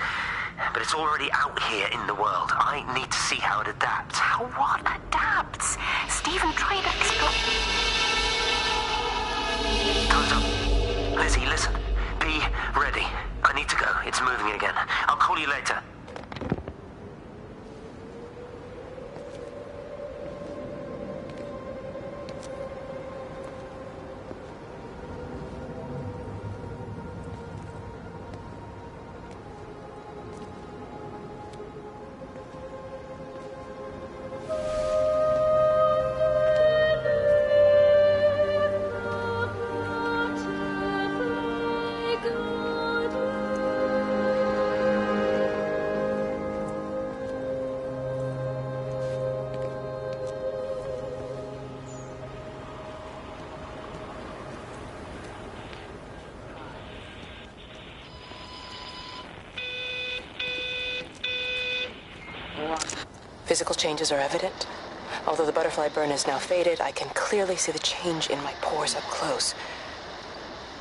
but it's already out here in the world. I need to see how it adapts. How what adapts? Stephen tried Time's up. Lizzie, listen. Be ready. I need to go. It's moving again. I'll call you later. Physical changes are evident. Although the butterfly burn is now faded, I can clearly see the change in my pores up close.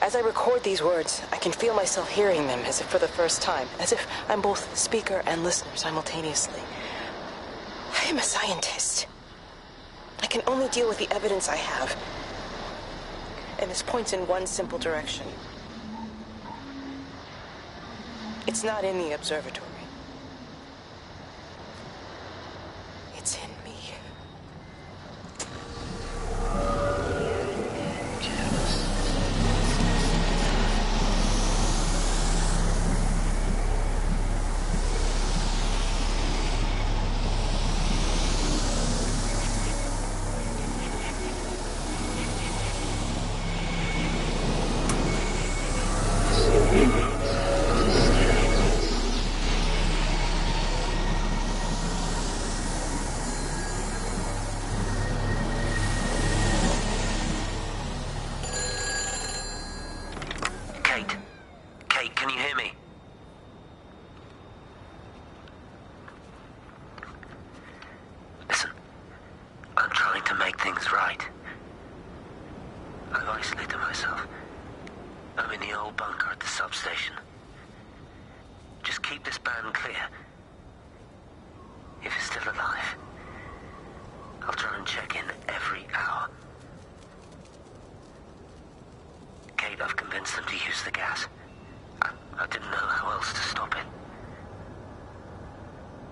As I record these words, I can feel myself hearing them as if for the first time, as if I'm both speaker and listener simultaneously. I am a scientist. I can only deal with the evidence I have. And this points in one simple direction. It's not in the observatory. It's in me. Kate, can you hear me? Listen, I'm trying to make things right. I've isolated myself. I'm in the old bunker at the substation. Just keep this band clear. If it's still alive, I'll try and check in every hour. Kate, I've convinced them to use the gas. I didn't know how else to stop it.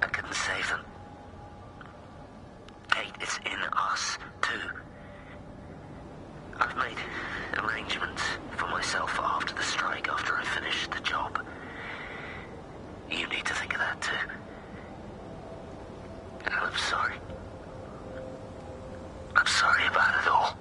I couldn't save them. Kate, it's in us, too. I've made arrangements for myself after the strike, after I finish the job. You need to think of that, too. And I'm sorry. I'm sorry about it all.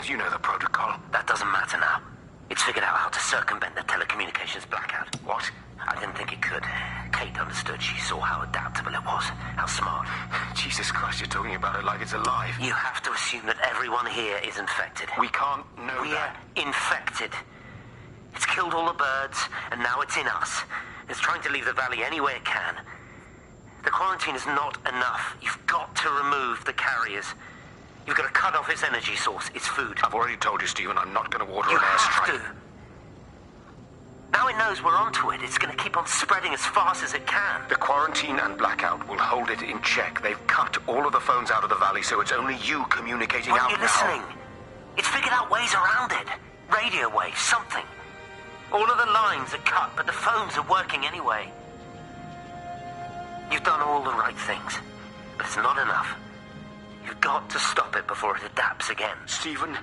You know the protocol. That doesn't matter now. It's figured out how to circumvent the telecommunications blackout. What? I didn't think it could. Kate understood. She saw how adaptable it was. How smart. Jesus Christ, you're talking about it like it's alive. You have to assume that everyone here is infected. We can't know that. We're infected. It's killed all the birds, and now it's in us. It's trying to leave the valley any way it can. The quarantine is not enough. You've got to remove the carriers. You've got to cut off its energy source, its food. I've already told you, Stephen, I'm not going to order an airstrike. You have to. Now it knows we're onto it. It's going to keep on spreading as fast as it can. The quarantine and blackout will hold it in check. They've cut all of the phones out of the valley, so it's only you communicating out now. Are you listening? It's figured out ways around it. Radio waves, something. All of the lines are cut, but the phones are working anyway. You've done all the right things, but it's not enough. You've got to stop it before it adapts again. Stephen,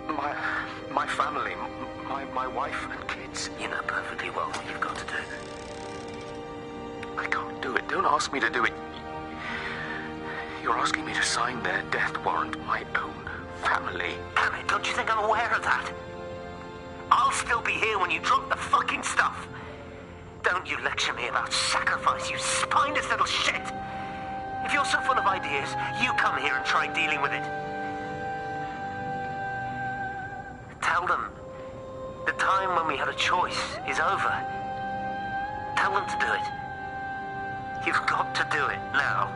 my family, my wife and kids. You know perfectly well what you've got to do. I can't do it. Don't ask me to do it. You're asking me to sign their death warrant, my own family. Damn it, don't you think I'm aware of that? I'll still be here when you drop the fucking stuff. Don't you lecture me about sacrifice, you spineless little shit. If you're so full of ideas, you come here and try dealing with it. Tell them the time when we had a choice is over. Tell them to do it. You've got to do it now.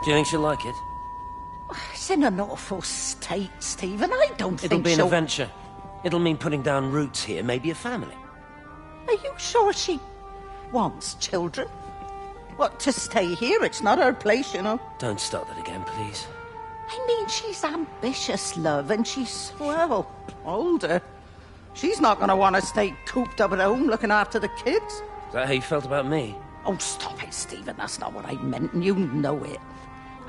Do you think she'll like it? It's in an awful state, Stephen. I don't think It'll be an she'll... adventure. It'll mean putting down roots here, maybe a family. Are you sure she wants children? What, to stay here? It's not her place, you know. Don't start that again, please. I mean, she's ambitious, love, and she's, well, older. She's not going to want to stay cooped up at home looking after the kids. Is that how you felt about me? Oh, stop it, Stephen. That's not what I meant, and you know it.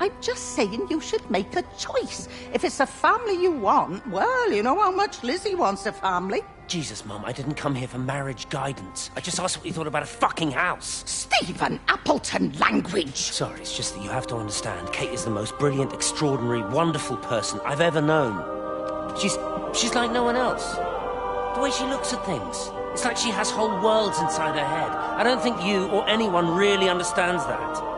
I'm just saying you should make a choice. If it's a family you want, well, you know how much Lizzie wants a family. Jesus, Mum, I didn't come here for marriage guidance. I just asked what you thought about a fucking house. Stephen, Appleton language. Sorry, it's just that you have to understand. Kate is the most brilliant, extraordinary, wonderful person I've ever known. She's like no one else. The way she looks at things. It's like she has whole worlds inside her head. I don't think you or anyone really understands that.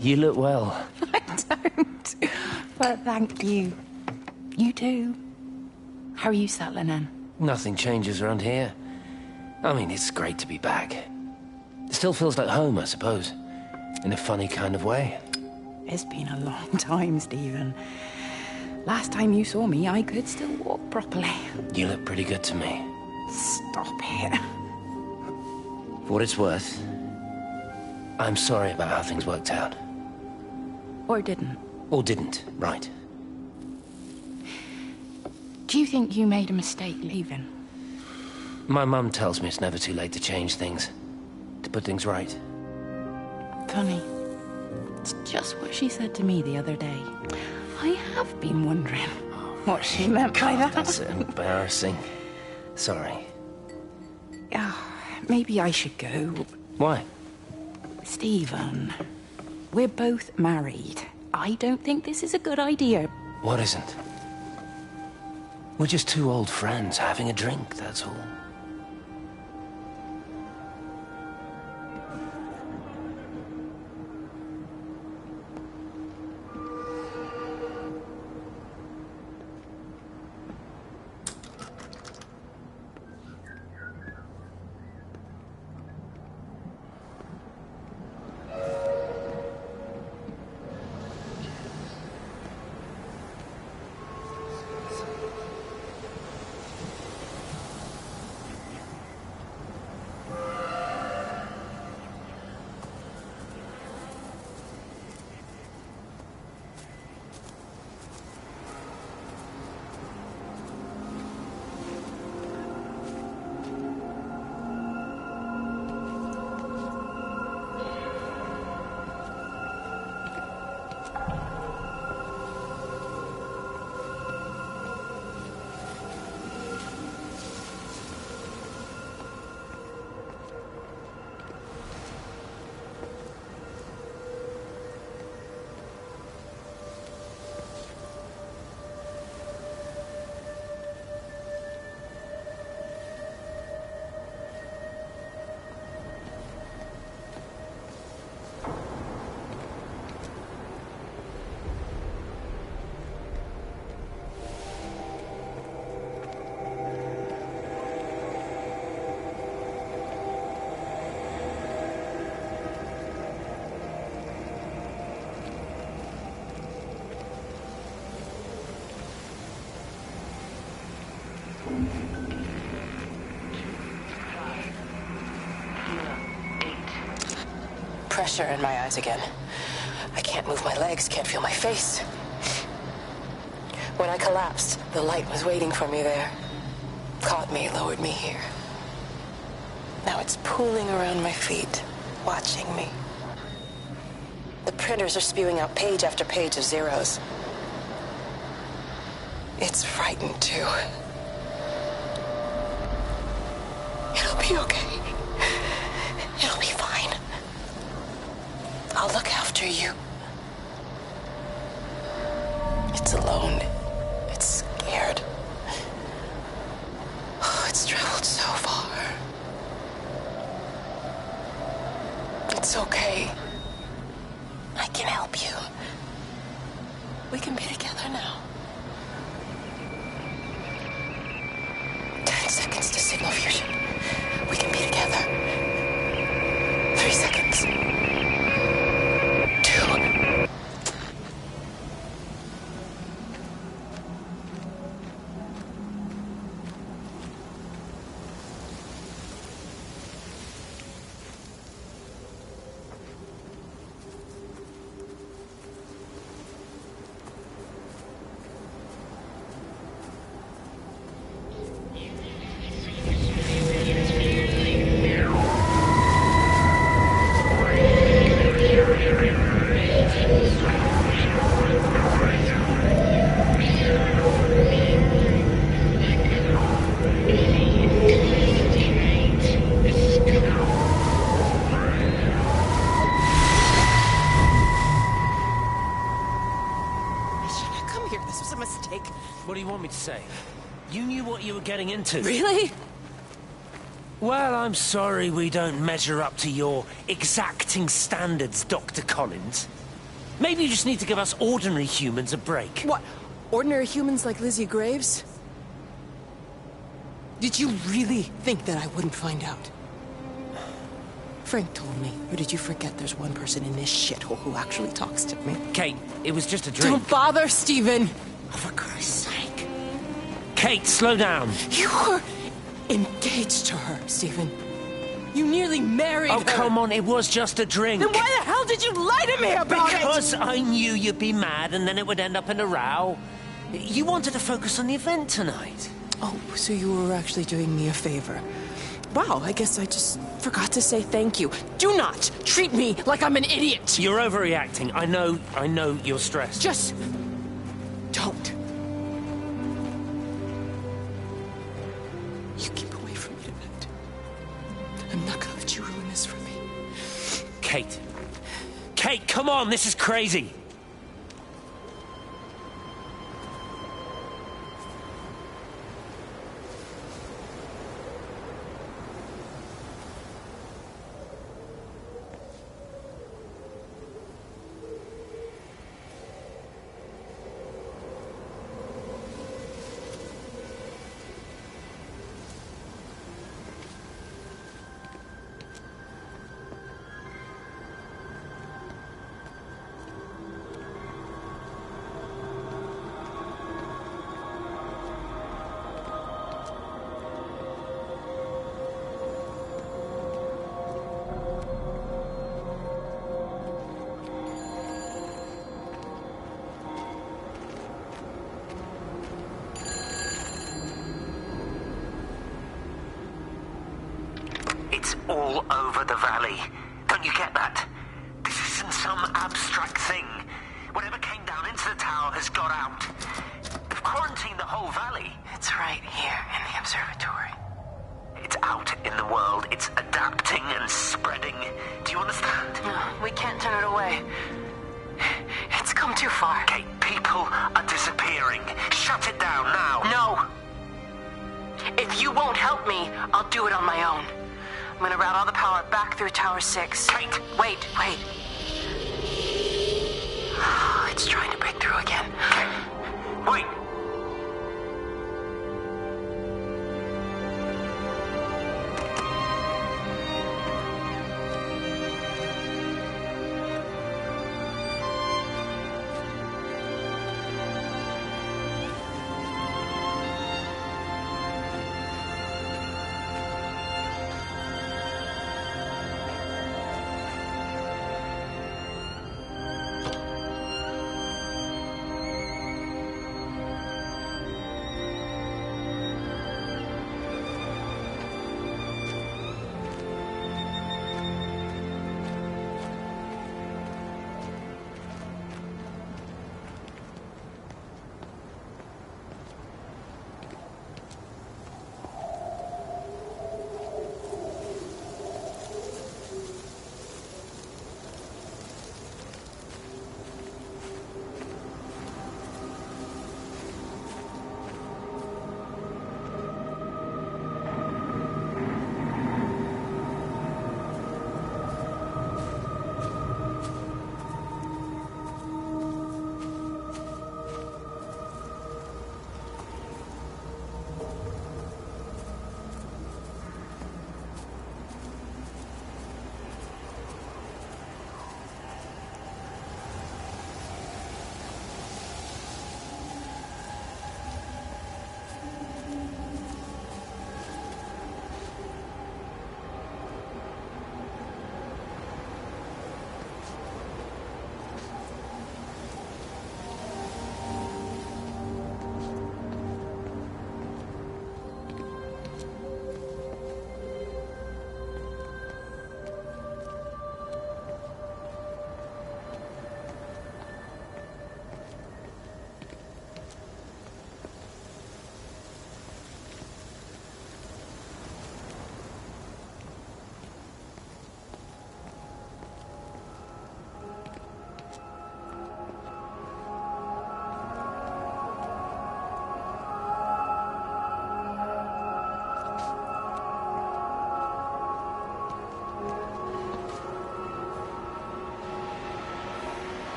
You look well. I don't. But thank you. You too. How are you settling in? Nothing changes around here. I mean, it's great to be back. It still feels like home, I suppose. In a funny kind of way. It's been a long time, Stephen. Last time you saw me, I could still walk properly. You look pretty good to me. Stop it. For what it's worth, I'm sorry about how things worked out. Or didn't. Or didn't, right. Do you think you made a mistake leaving? My mum tells me it's never too late to change things. To put things right. Funny. It's just what she said to me the other day. I have been wondering what she meant by that. That's embarrassing. Sorry. Maybe I should go. Why? Stephen, we're both married. I don't think this is a good idea. What isn't? We're just two old friends having a drink, that's all. pressure in my eyes again. I can't move my legs, can't feel my face. When I collapsed, the light was waiting for me there. Caught me, lowered me here. Now it's pooling around my feet, watching me. The printers are spewing out page after page of zeros. It's frightened too. It'll be okay. It'll be fine. I'll look after you. It's alone. It's scared. Oh, it's traveled so far. It's okay. I can help you. We can be together now. 10 seconds to signal fusion. We can be together. 3 seconds. 2. What do you want me to say? You knew what you were getting into. Really? Well, I'm sorry we don't measure up to your exacting standards, Dr. Collins. Maybe you just need to give us ordinary humans a break. What? Ordinary humans like Lizzie Graves? Did you really think that I wouldn't find out? Frank told me. Or did you forget there's one person in this shithole who actually talks to me? Kate, it was just a drink. Don't bother, Stephen! Oh, for Christ's sake. Kate, slow down. You were engaged to her, Stephen. You nearly married her. Oh, come on, it was just a drink. Then why the hell did you lie to me about it? Because I knew you'd be mad and then it would end up in a row. You wanted to focus on the event tonight. Oh, so you were actually doing me a favor. Wow, I guess I just forgot to say thank you. Do not treat me like I'm an idiot. You're overreacting. I know you're stressed. Just don't. You keep away from me tonight. I'm not gonna let you ruin this for me. Kate. Kate, come on, this is crazy. It's all over the valley. Don't you get that? This isn't some abstract thing. Whatever came down into the tower has got out. They've quarantined the whole valley. It's right here in the observatory. It's out in the world. It's adapting and spreading. Do you understand? No, we can't turn it away. It's come too far. Kate, people are disappearing. Shut it down now. No. If you won't help me, I'll do it on my own. I'm gonna route all the power back through Tower 6. Kate! Wait. It's trying to break through again. Kate! Wait!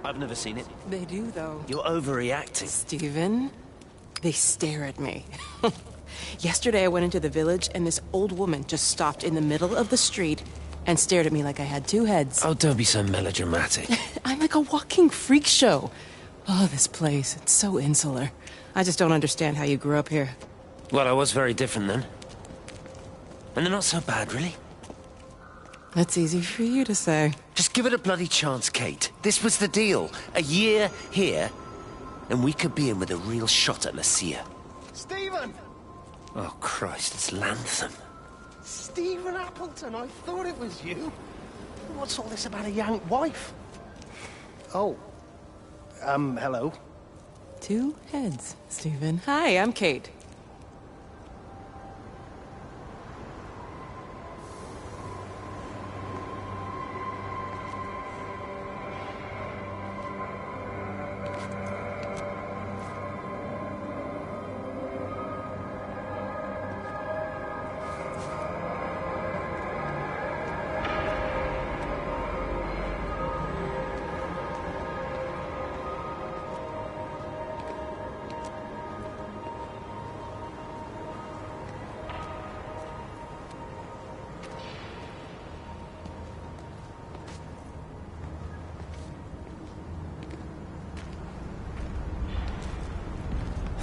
I've never seen it. They do, though. You're overreacting. Stephen, they stare at me. Yesterday I went into the village and this old woman just stopped in the middle of the street and stared at me like I had two heads. Oh, don't be so melodramatic. I'm like a walking freak show. Oh, this place, it's so insular. I just don't understand how you grew up here. Well, I was very different then. And they're not so bad, really. That's easy for you to say. Just give it a bloody chance, Kate. This was the deal. A year here, and we could be in with a real shot at Lucia. Stephen! Oh, Christ, it's Lantham. Stephen Appleton, I thought it was you. What's all this about a Yank wife? Oh. Hello. Two heads, Stephen. Hi, I'm Kate.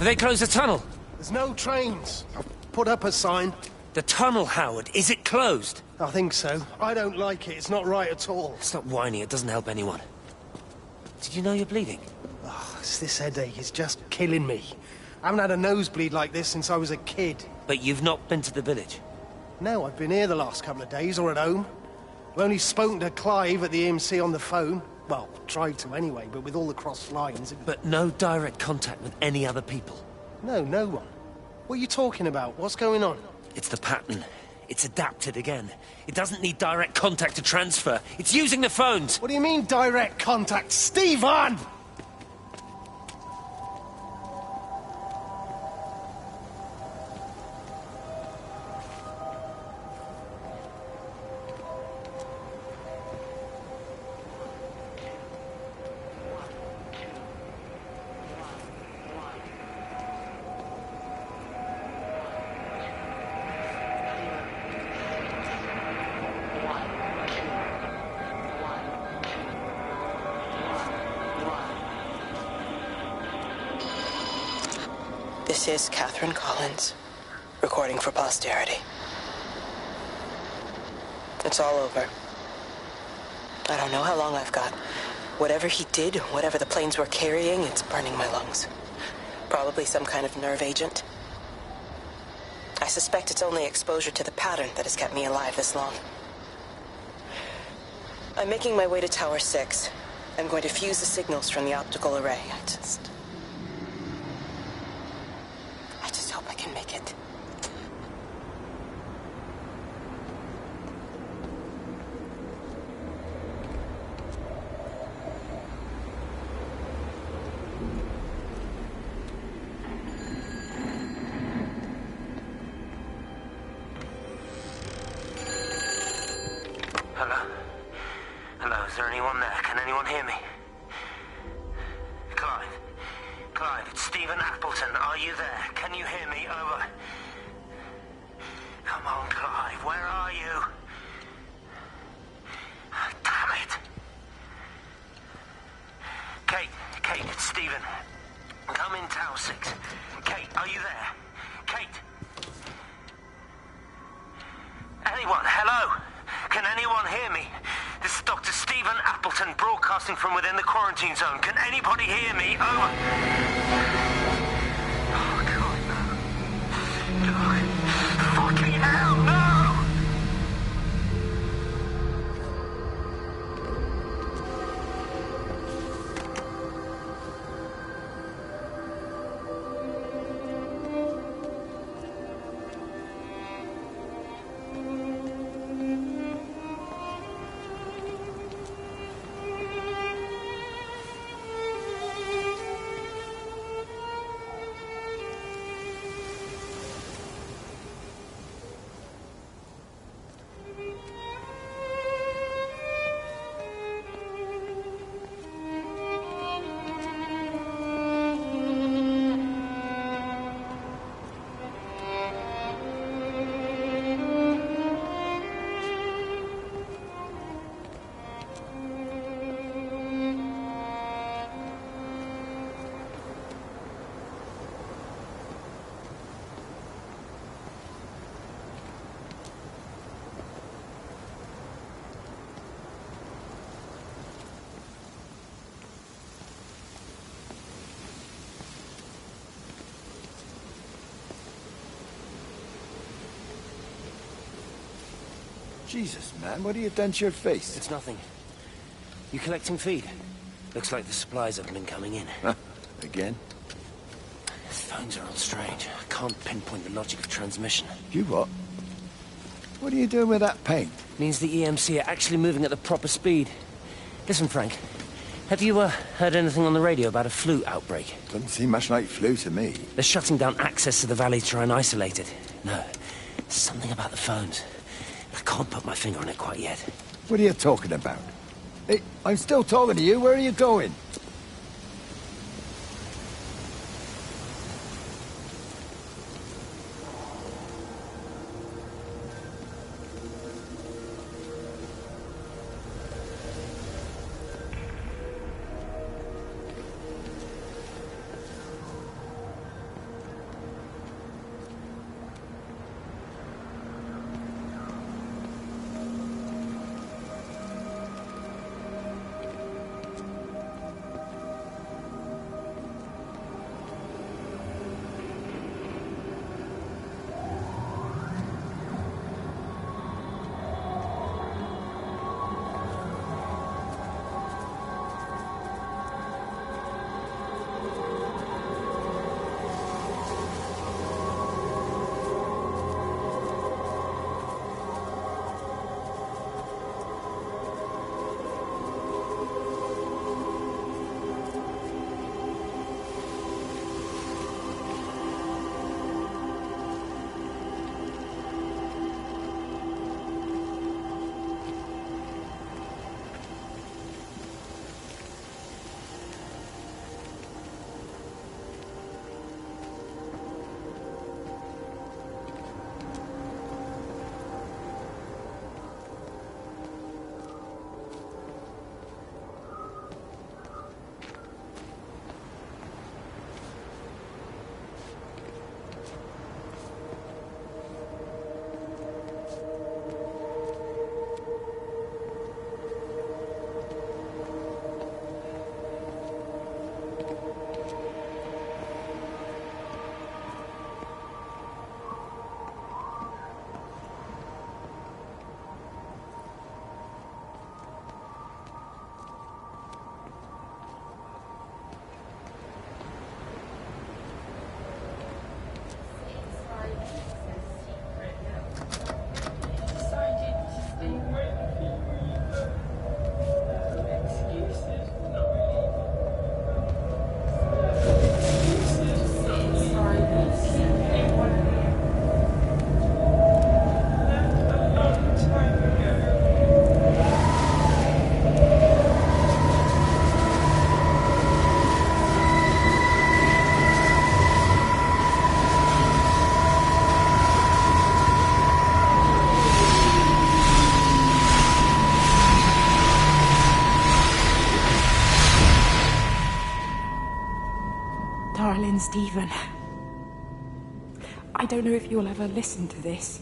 Have they closed the tunnel? There's no trains. I've put up a sign. The tunnel, Howard, is it closed? I think so. I don't like it. It's not right at all. Stop whining, it doesn't help anyone. Did you know you're bleeding? Oh, it's this headache. It's just killing me. I haven't had a nosebleed like this since I was a kid. But you've not been to the village? No, I've been here the last couple of days, or at home. I've only spoken to Clive at the EMC on the phone. Well, tried to anyway, but with all the crossed lines... But no direct contact with any other people? No, no one. What are you talking about? What's going on? It's the pattern. It's adapted again. It doesn't need direct contact to transfer. It's using the phones. What do you mean, direct contact? Stephen! This is Catherine Collins, recording for posterity. It's all over. I don't know how long I've got. Whatever he did, whatever the planes were carrying, it's burning my lungs. Probably some kind of nerve agent. I suspect it's only exposure to the pattern that has kept me alive this long. I'm making my way to Tower 6. I'm going to fuse the signals from the optical array. I just hope I can make it. Hello? Hello, is there anyone there? Can anyone hear me? Clive? Clive, it's Stephen Appleton. Are you there? Can you hear me? Over. Come on, Clive, where are you? Damn it. Kate, it's Stephen. Come in, Tower 6. Kate, are you there? Kate? Anyone? Hello? Can anyone hear me? This is Dr. Stephen Appleton broadcasting from within the quarantine zone. Can anybody hear me? Over. Oh, God, no. Fucking hell, no! Jesus, man, what have you done to your face? It's nothing. You collecting feed? Looks like the supplies haven't been coming in. Huh? Again? The phones are all strange. I can't pinpoint the logic of transmission. You what? What are you doing with that paint? Means the EMC are actually moving at the proper speed. Listen, Frank. Have you heard anything on the radio about a flu outbreak? Doesn't seem much like flu to me. They're shutting down access to the valley to try and isolate it. No, something about the phones. I can't put my finger on it quite yet. What are you talking about? Hey, I'm still talking to you. Where are you going? Darling Stephen, I don't know if you'll ever listen to this.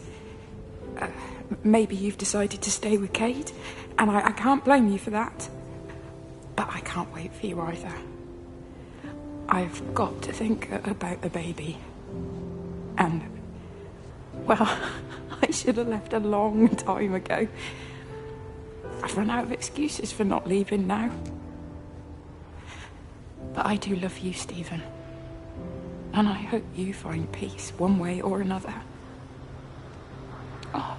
Maybe you've decided to stay with Kate, and I can't blame you for that. But I can't wait for you either. I've got to think about the baby. And, well, I should have left a long time ago. I've run out of excuses for not leaving now. But I do love you, Stephen. And I hope you find peace one way or another. Oh,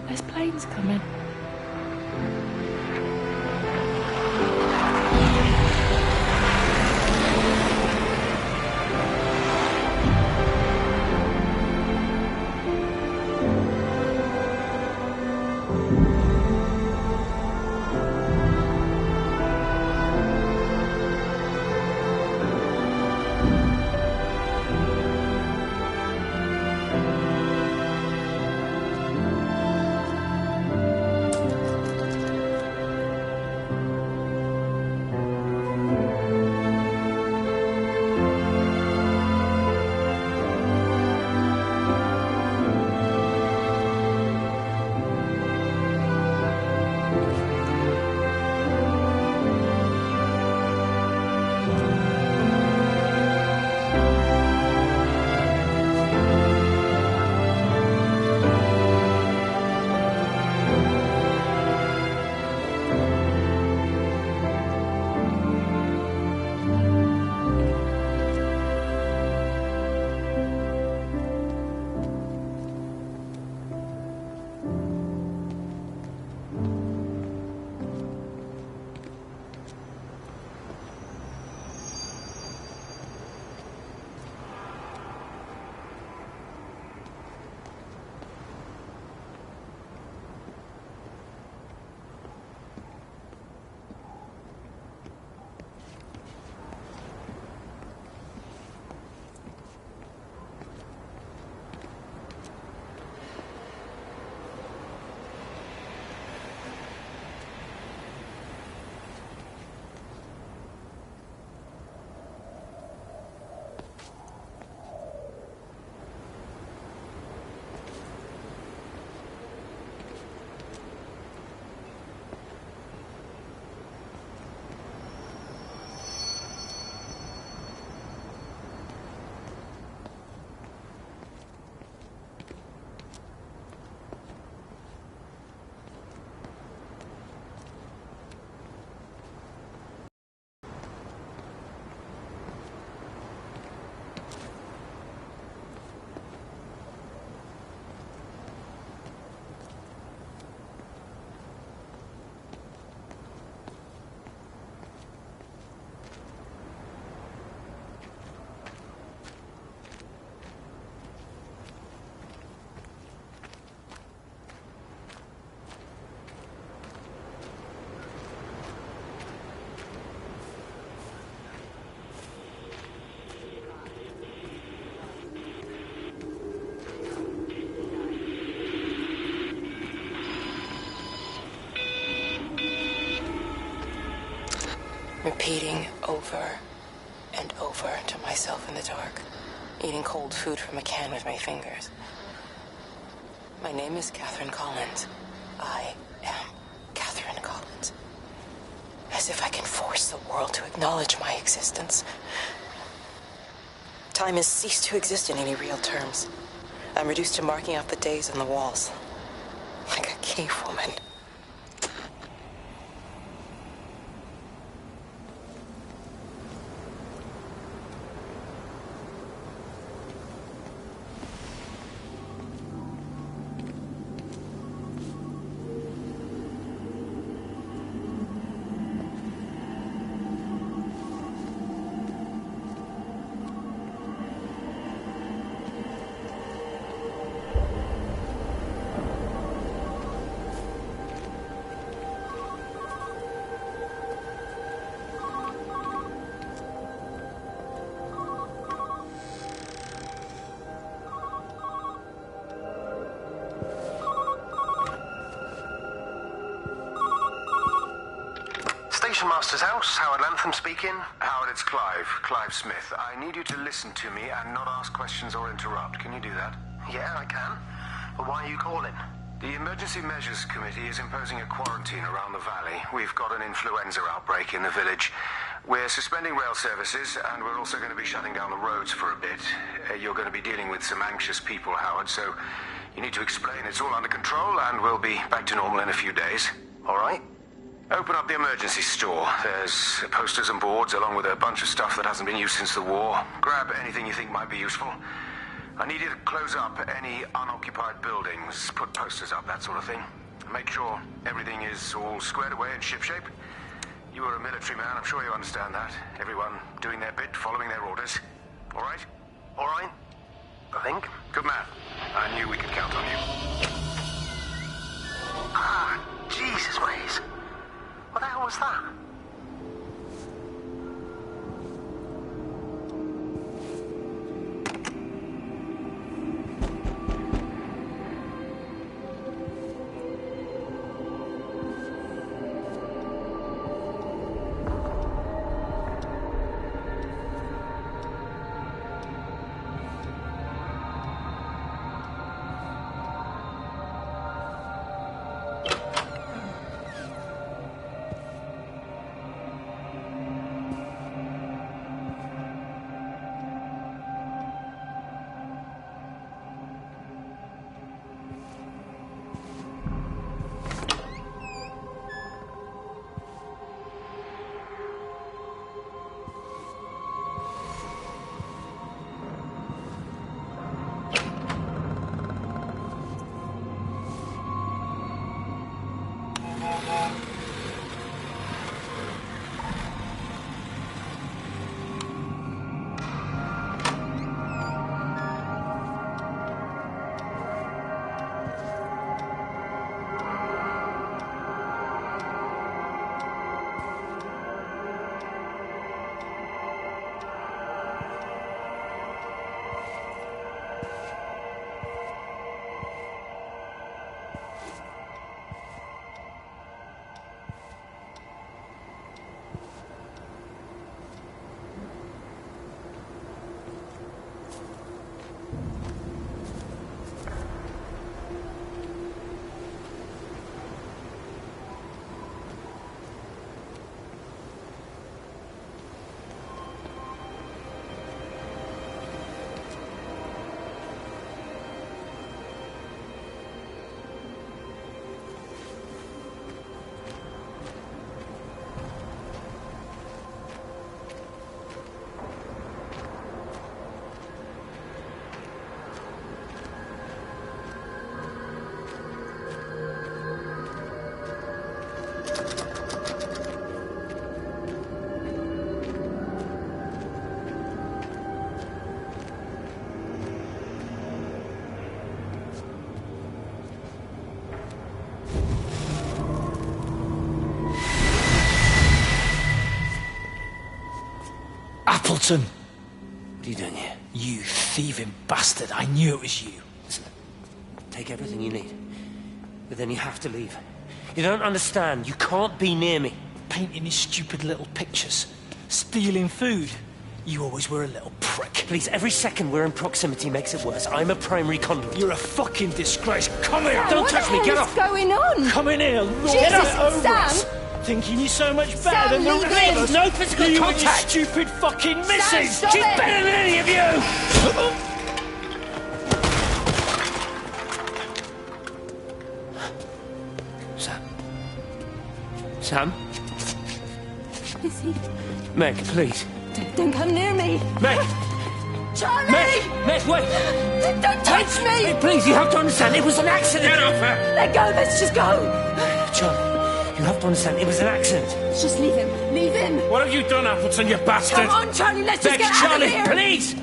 there's planes coming. repeating over and over to myself in the dark, eating cold food from a can with my fingers. My name is Catherine Collins. I am Catherine Collins. As if I can force the world to acknowledge my existence. Time has ceased to exist in any real terms. I'm reduced to marking out the days on the walls. Like a cave woman. Station Master's house, Howard Lantham speaking. Howard, it's Clive. Clive Smith. I need you to listen to me and not ask questions or interrupt. Can you do that? Yeah, I can. But why are you calling? The Emergency Measures Committee is imposing a quarantine around the valley. We've got an influenza outbreak in the village. We're suspending rail services, and we're also going to be shutting down the roads for a bit. You're going to be dealing with some anxious people, Howard, so you need to explain it's all under control, and we'll be back to normal in a few days. All right? Open up the emergency store. There's posters and boards, along with a bunch of stuff that hasn't been used since the war. Grab anything you think might be useful. I need you to close up any unoccupied buildings, put posters up, that sort of thing. Make sure everything is all squared away and shipshape. You are a military man, I'm sure you understand that. Everyone doing their bit, following their orders. All right? All right, I think. Good man. I knew we could count on you. Ah, Jesus, Waze. What the hell was that? Appleton! What are you doing here? You thieving bastard. I knew it was you. Listen, take everything you need. But then you have to leave. You don't understand. You can't be near me. painting his stupid little pictures, stealing food. You always were a little prick. Please, every second we're in proximity makes it worse. I'm a primary conduit. You're a fucking disgrace. Come here! Sam, Don't what touch the me, hell get is off! going on? Come in here, Lord. Jesus, Get over Sam! us. Thinking you're so much better Sam, than the leave rest him. of us. No physical you contact. And your stupid fucking missus. stop She's it. better than any of you. Sam? Lizzie, Meg, please. don't come near me. Meg! Charlie! Meg, wait! Don't touch me! Meg, please, you have to understand, it was an accident! Get off her! Let go, let's just go! Charlie, you have to understand, it was an accident. Just leave him, leave him! What have you done, Appleton, you bastard? Come on, Charlie, let's just Meg, get Charlie, out of here! please!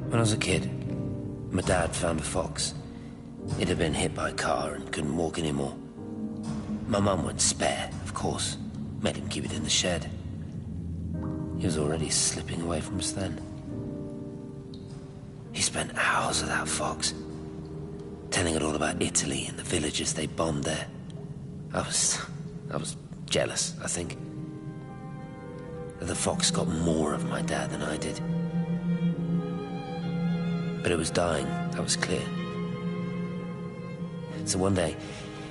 When I was a kid, my dad found a fox. It had been hit by a car and couldn't walk anymore. My mum went spare, of course. Made him keep it in the shed. He was already slipping away from us then. He spent hours with that fox, telling it all about Italy and the villages they bombed there. I was jealous, I think. That the fox got more of my dad than I did. But it was dying, that was clear. So one day,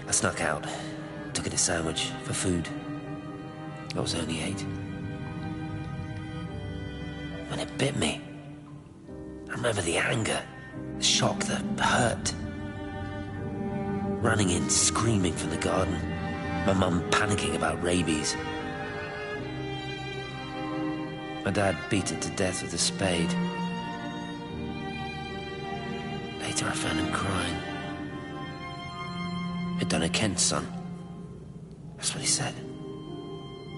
I snuck out, took it a sandwich for food. I was only 8. When it bit me, I remember the anger, the shock, the hurt. Running in, screaming from the garden, my mum panicking about rabies. My dad beat it to death with a spade. Later I found him crying. I'd done it, Kent's son. That's what he said.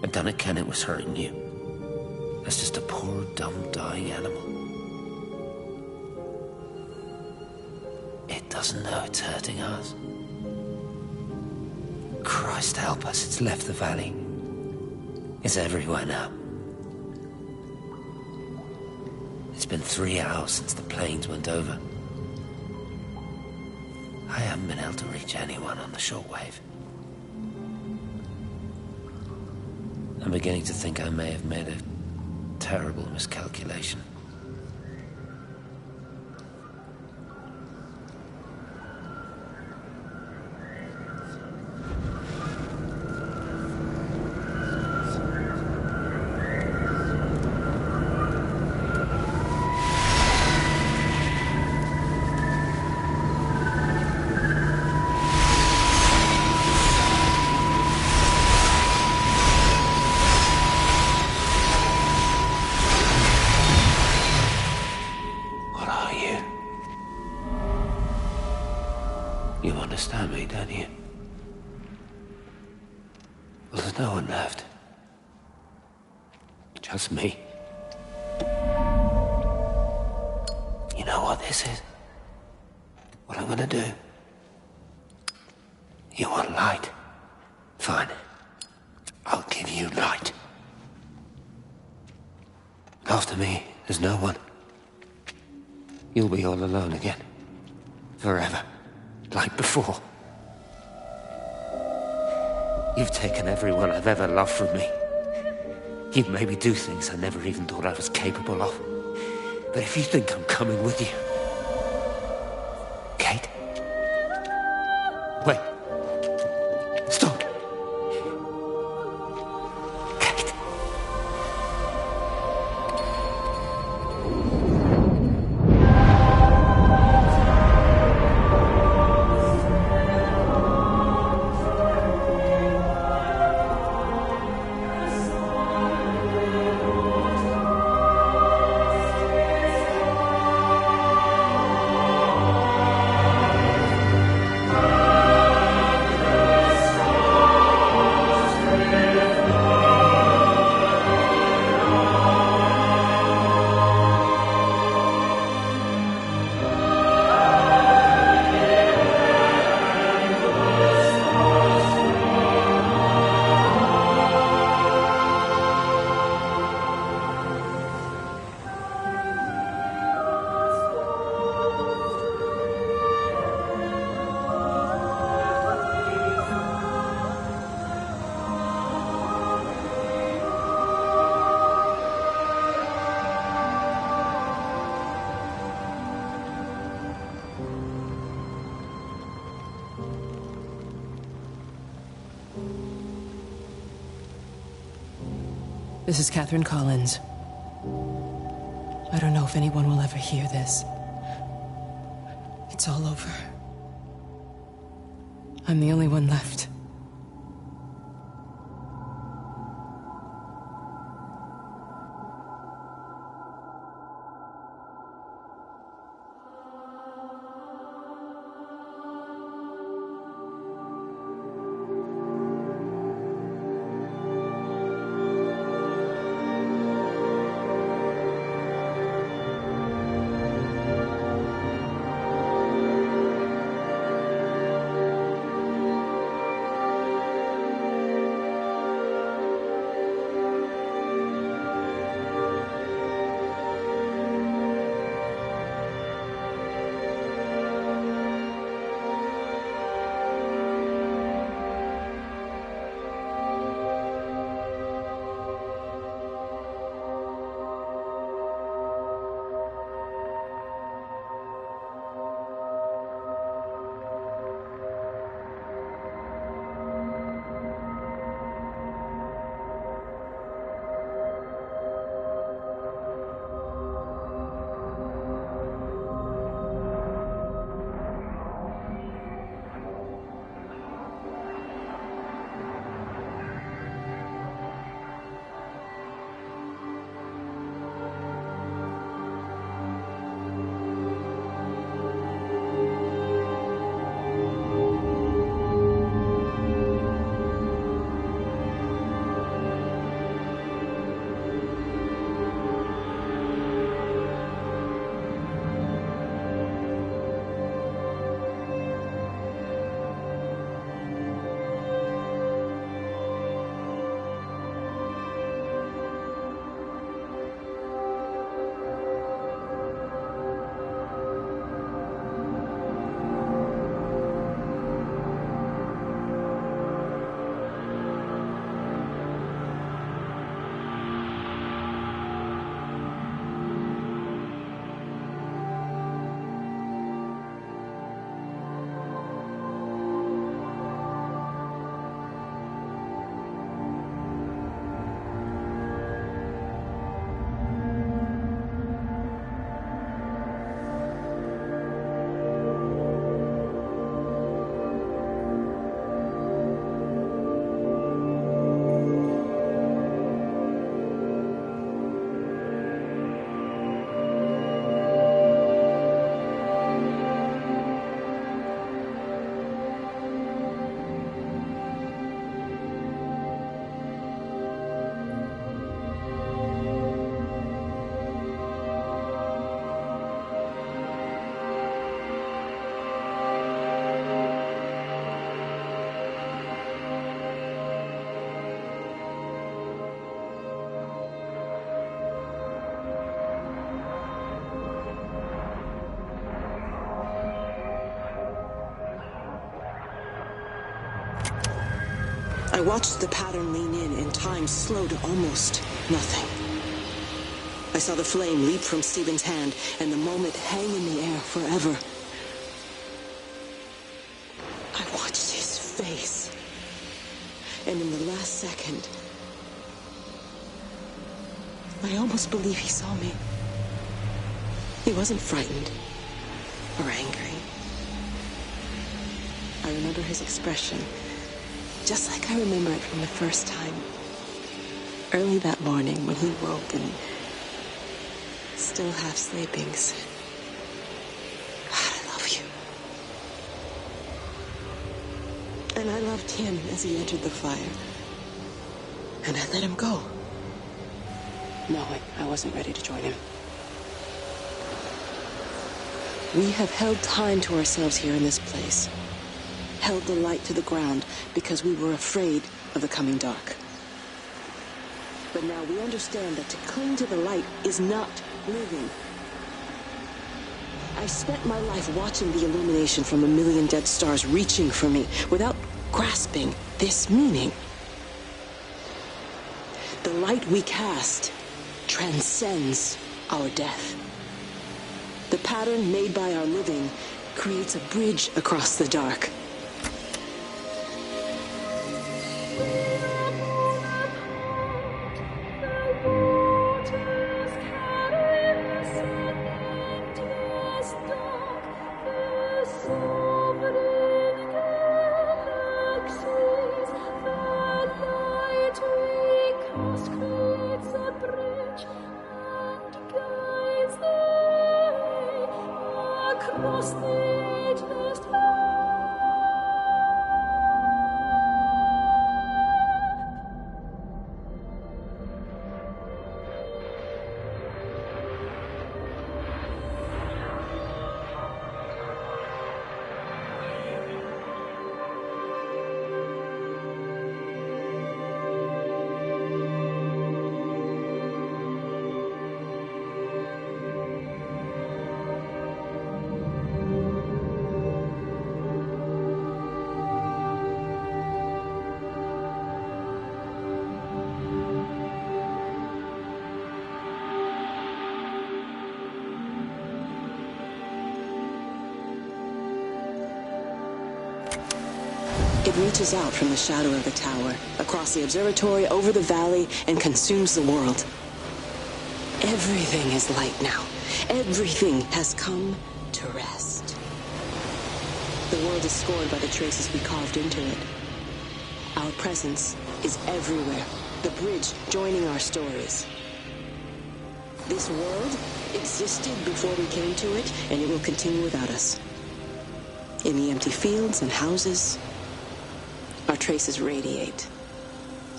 I'd done it, Ken, it was hurting you. That's just a poor, dumb, dying animal. It doesn't know it's hurting us. Christ help us, it's left the valley. It's everywhere now. It's been 3 hours since the planes went over. I haven't been able to reach anyone on the shortwave. I'm beginning to think I may have made a terrible miscalculation. You understand me, don't you? Well, there's No one left. Just me. You know what this is? What I'm gonna do? You want light? Fine. I'll give you light. After me, there's no one. You'll be all alone again. Forever. Like before. You've taken everyone I've ever loved from me. You've made me do things I never even thought I was capable of. But if you think I'm coming with you... Kate? Wait. Stop. Kate. This is Catherine Collins. I don't know if anyone will ever hear this. It's all over. I'm the only one left. I watched the pattern lean in, and time slowed to almost nothing. I saw the flame leap from Stephen's hand, and the moment hang in the air forever. I watched his face, and in the last second, I almost believe he saw me. He wasn't frightened or angry. I remember his expression, just like I remember it from the first time. Early that morning when he woke and, still half sleeping, said, "God, I love you." And I loved him as he entered the fire. And I let him go, knowing I wasn't ready to join him. We have held time to ourselves here in this place. Held the light to the ground because we were afraid of the coming dark. But now we understand that to cling to the light is not living. I spent my life watching the illumination from a million dead stars reaching for me without grasping this meaning. The light we cast transcends our death. The pattern made by our living creates a bridge across the dark. It reaches out from the shadow of the tower, across the observatory, over the valley, and consumes the world. Everything is light now. Everything has come to rest. The world is scored by the traces we carved into it. Our presence is everywhere, the bridge joining our stories. This world existed before we came to it, and it will continue without us. In the empty fields and houses, our traces radiate,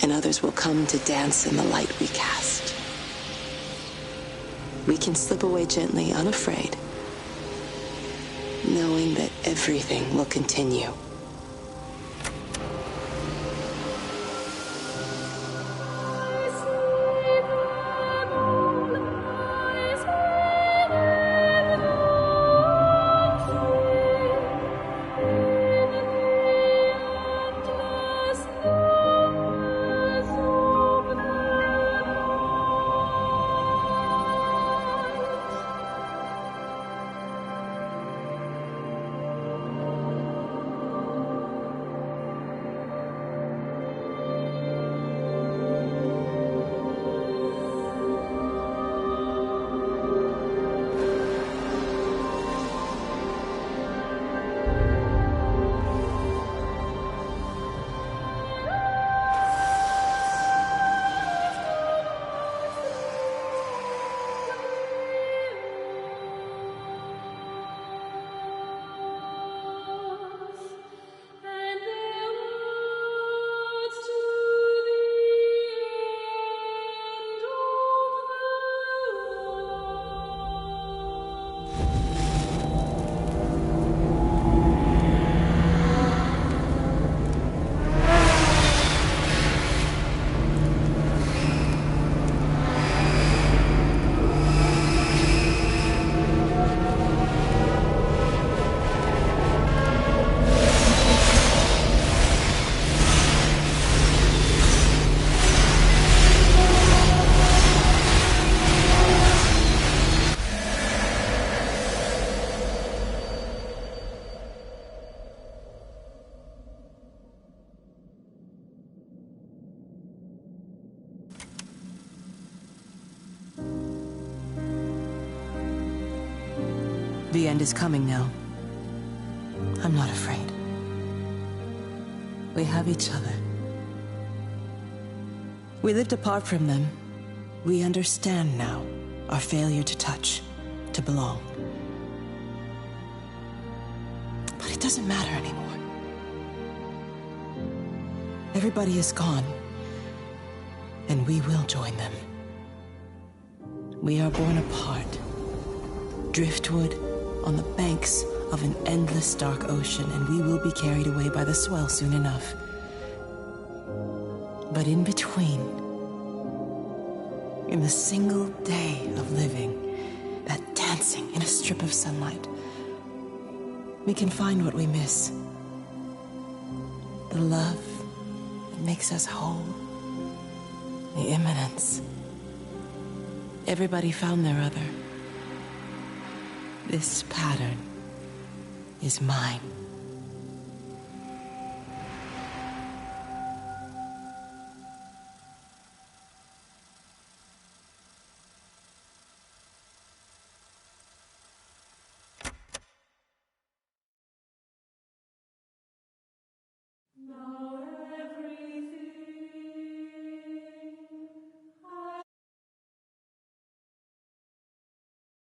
and others will come to dance in the light we cast. We can slip away gently, unafraid, knowing that everything will continue. The end is coming now. I'm not afraid. We have each other. We lived apart from them. We understand now our failure to touch, to belong. But it doesn't matter anymore. Everybody is gone, and we will join them. We are born apart, driftwood on the banks of an endless dark ocean, and we will be carried away by the swell soon enough. But in between, in the single day of living, that dancing in a strip of sunlight, we can find what we miss. The love that makes us whole. The imminence. Everybody found their other. This pattern is mine.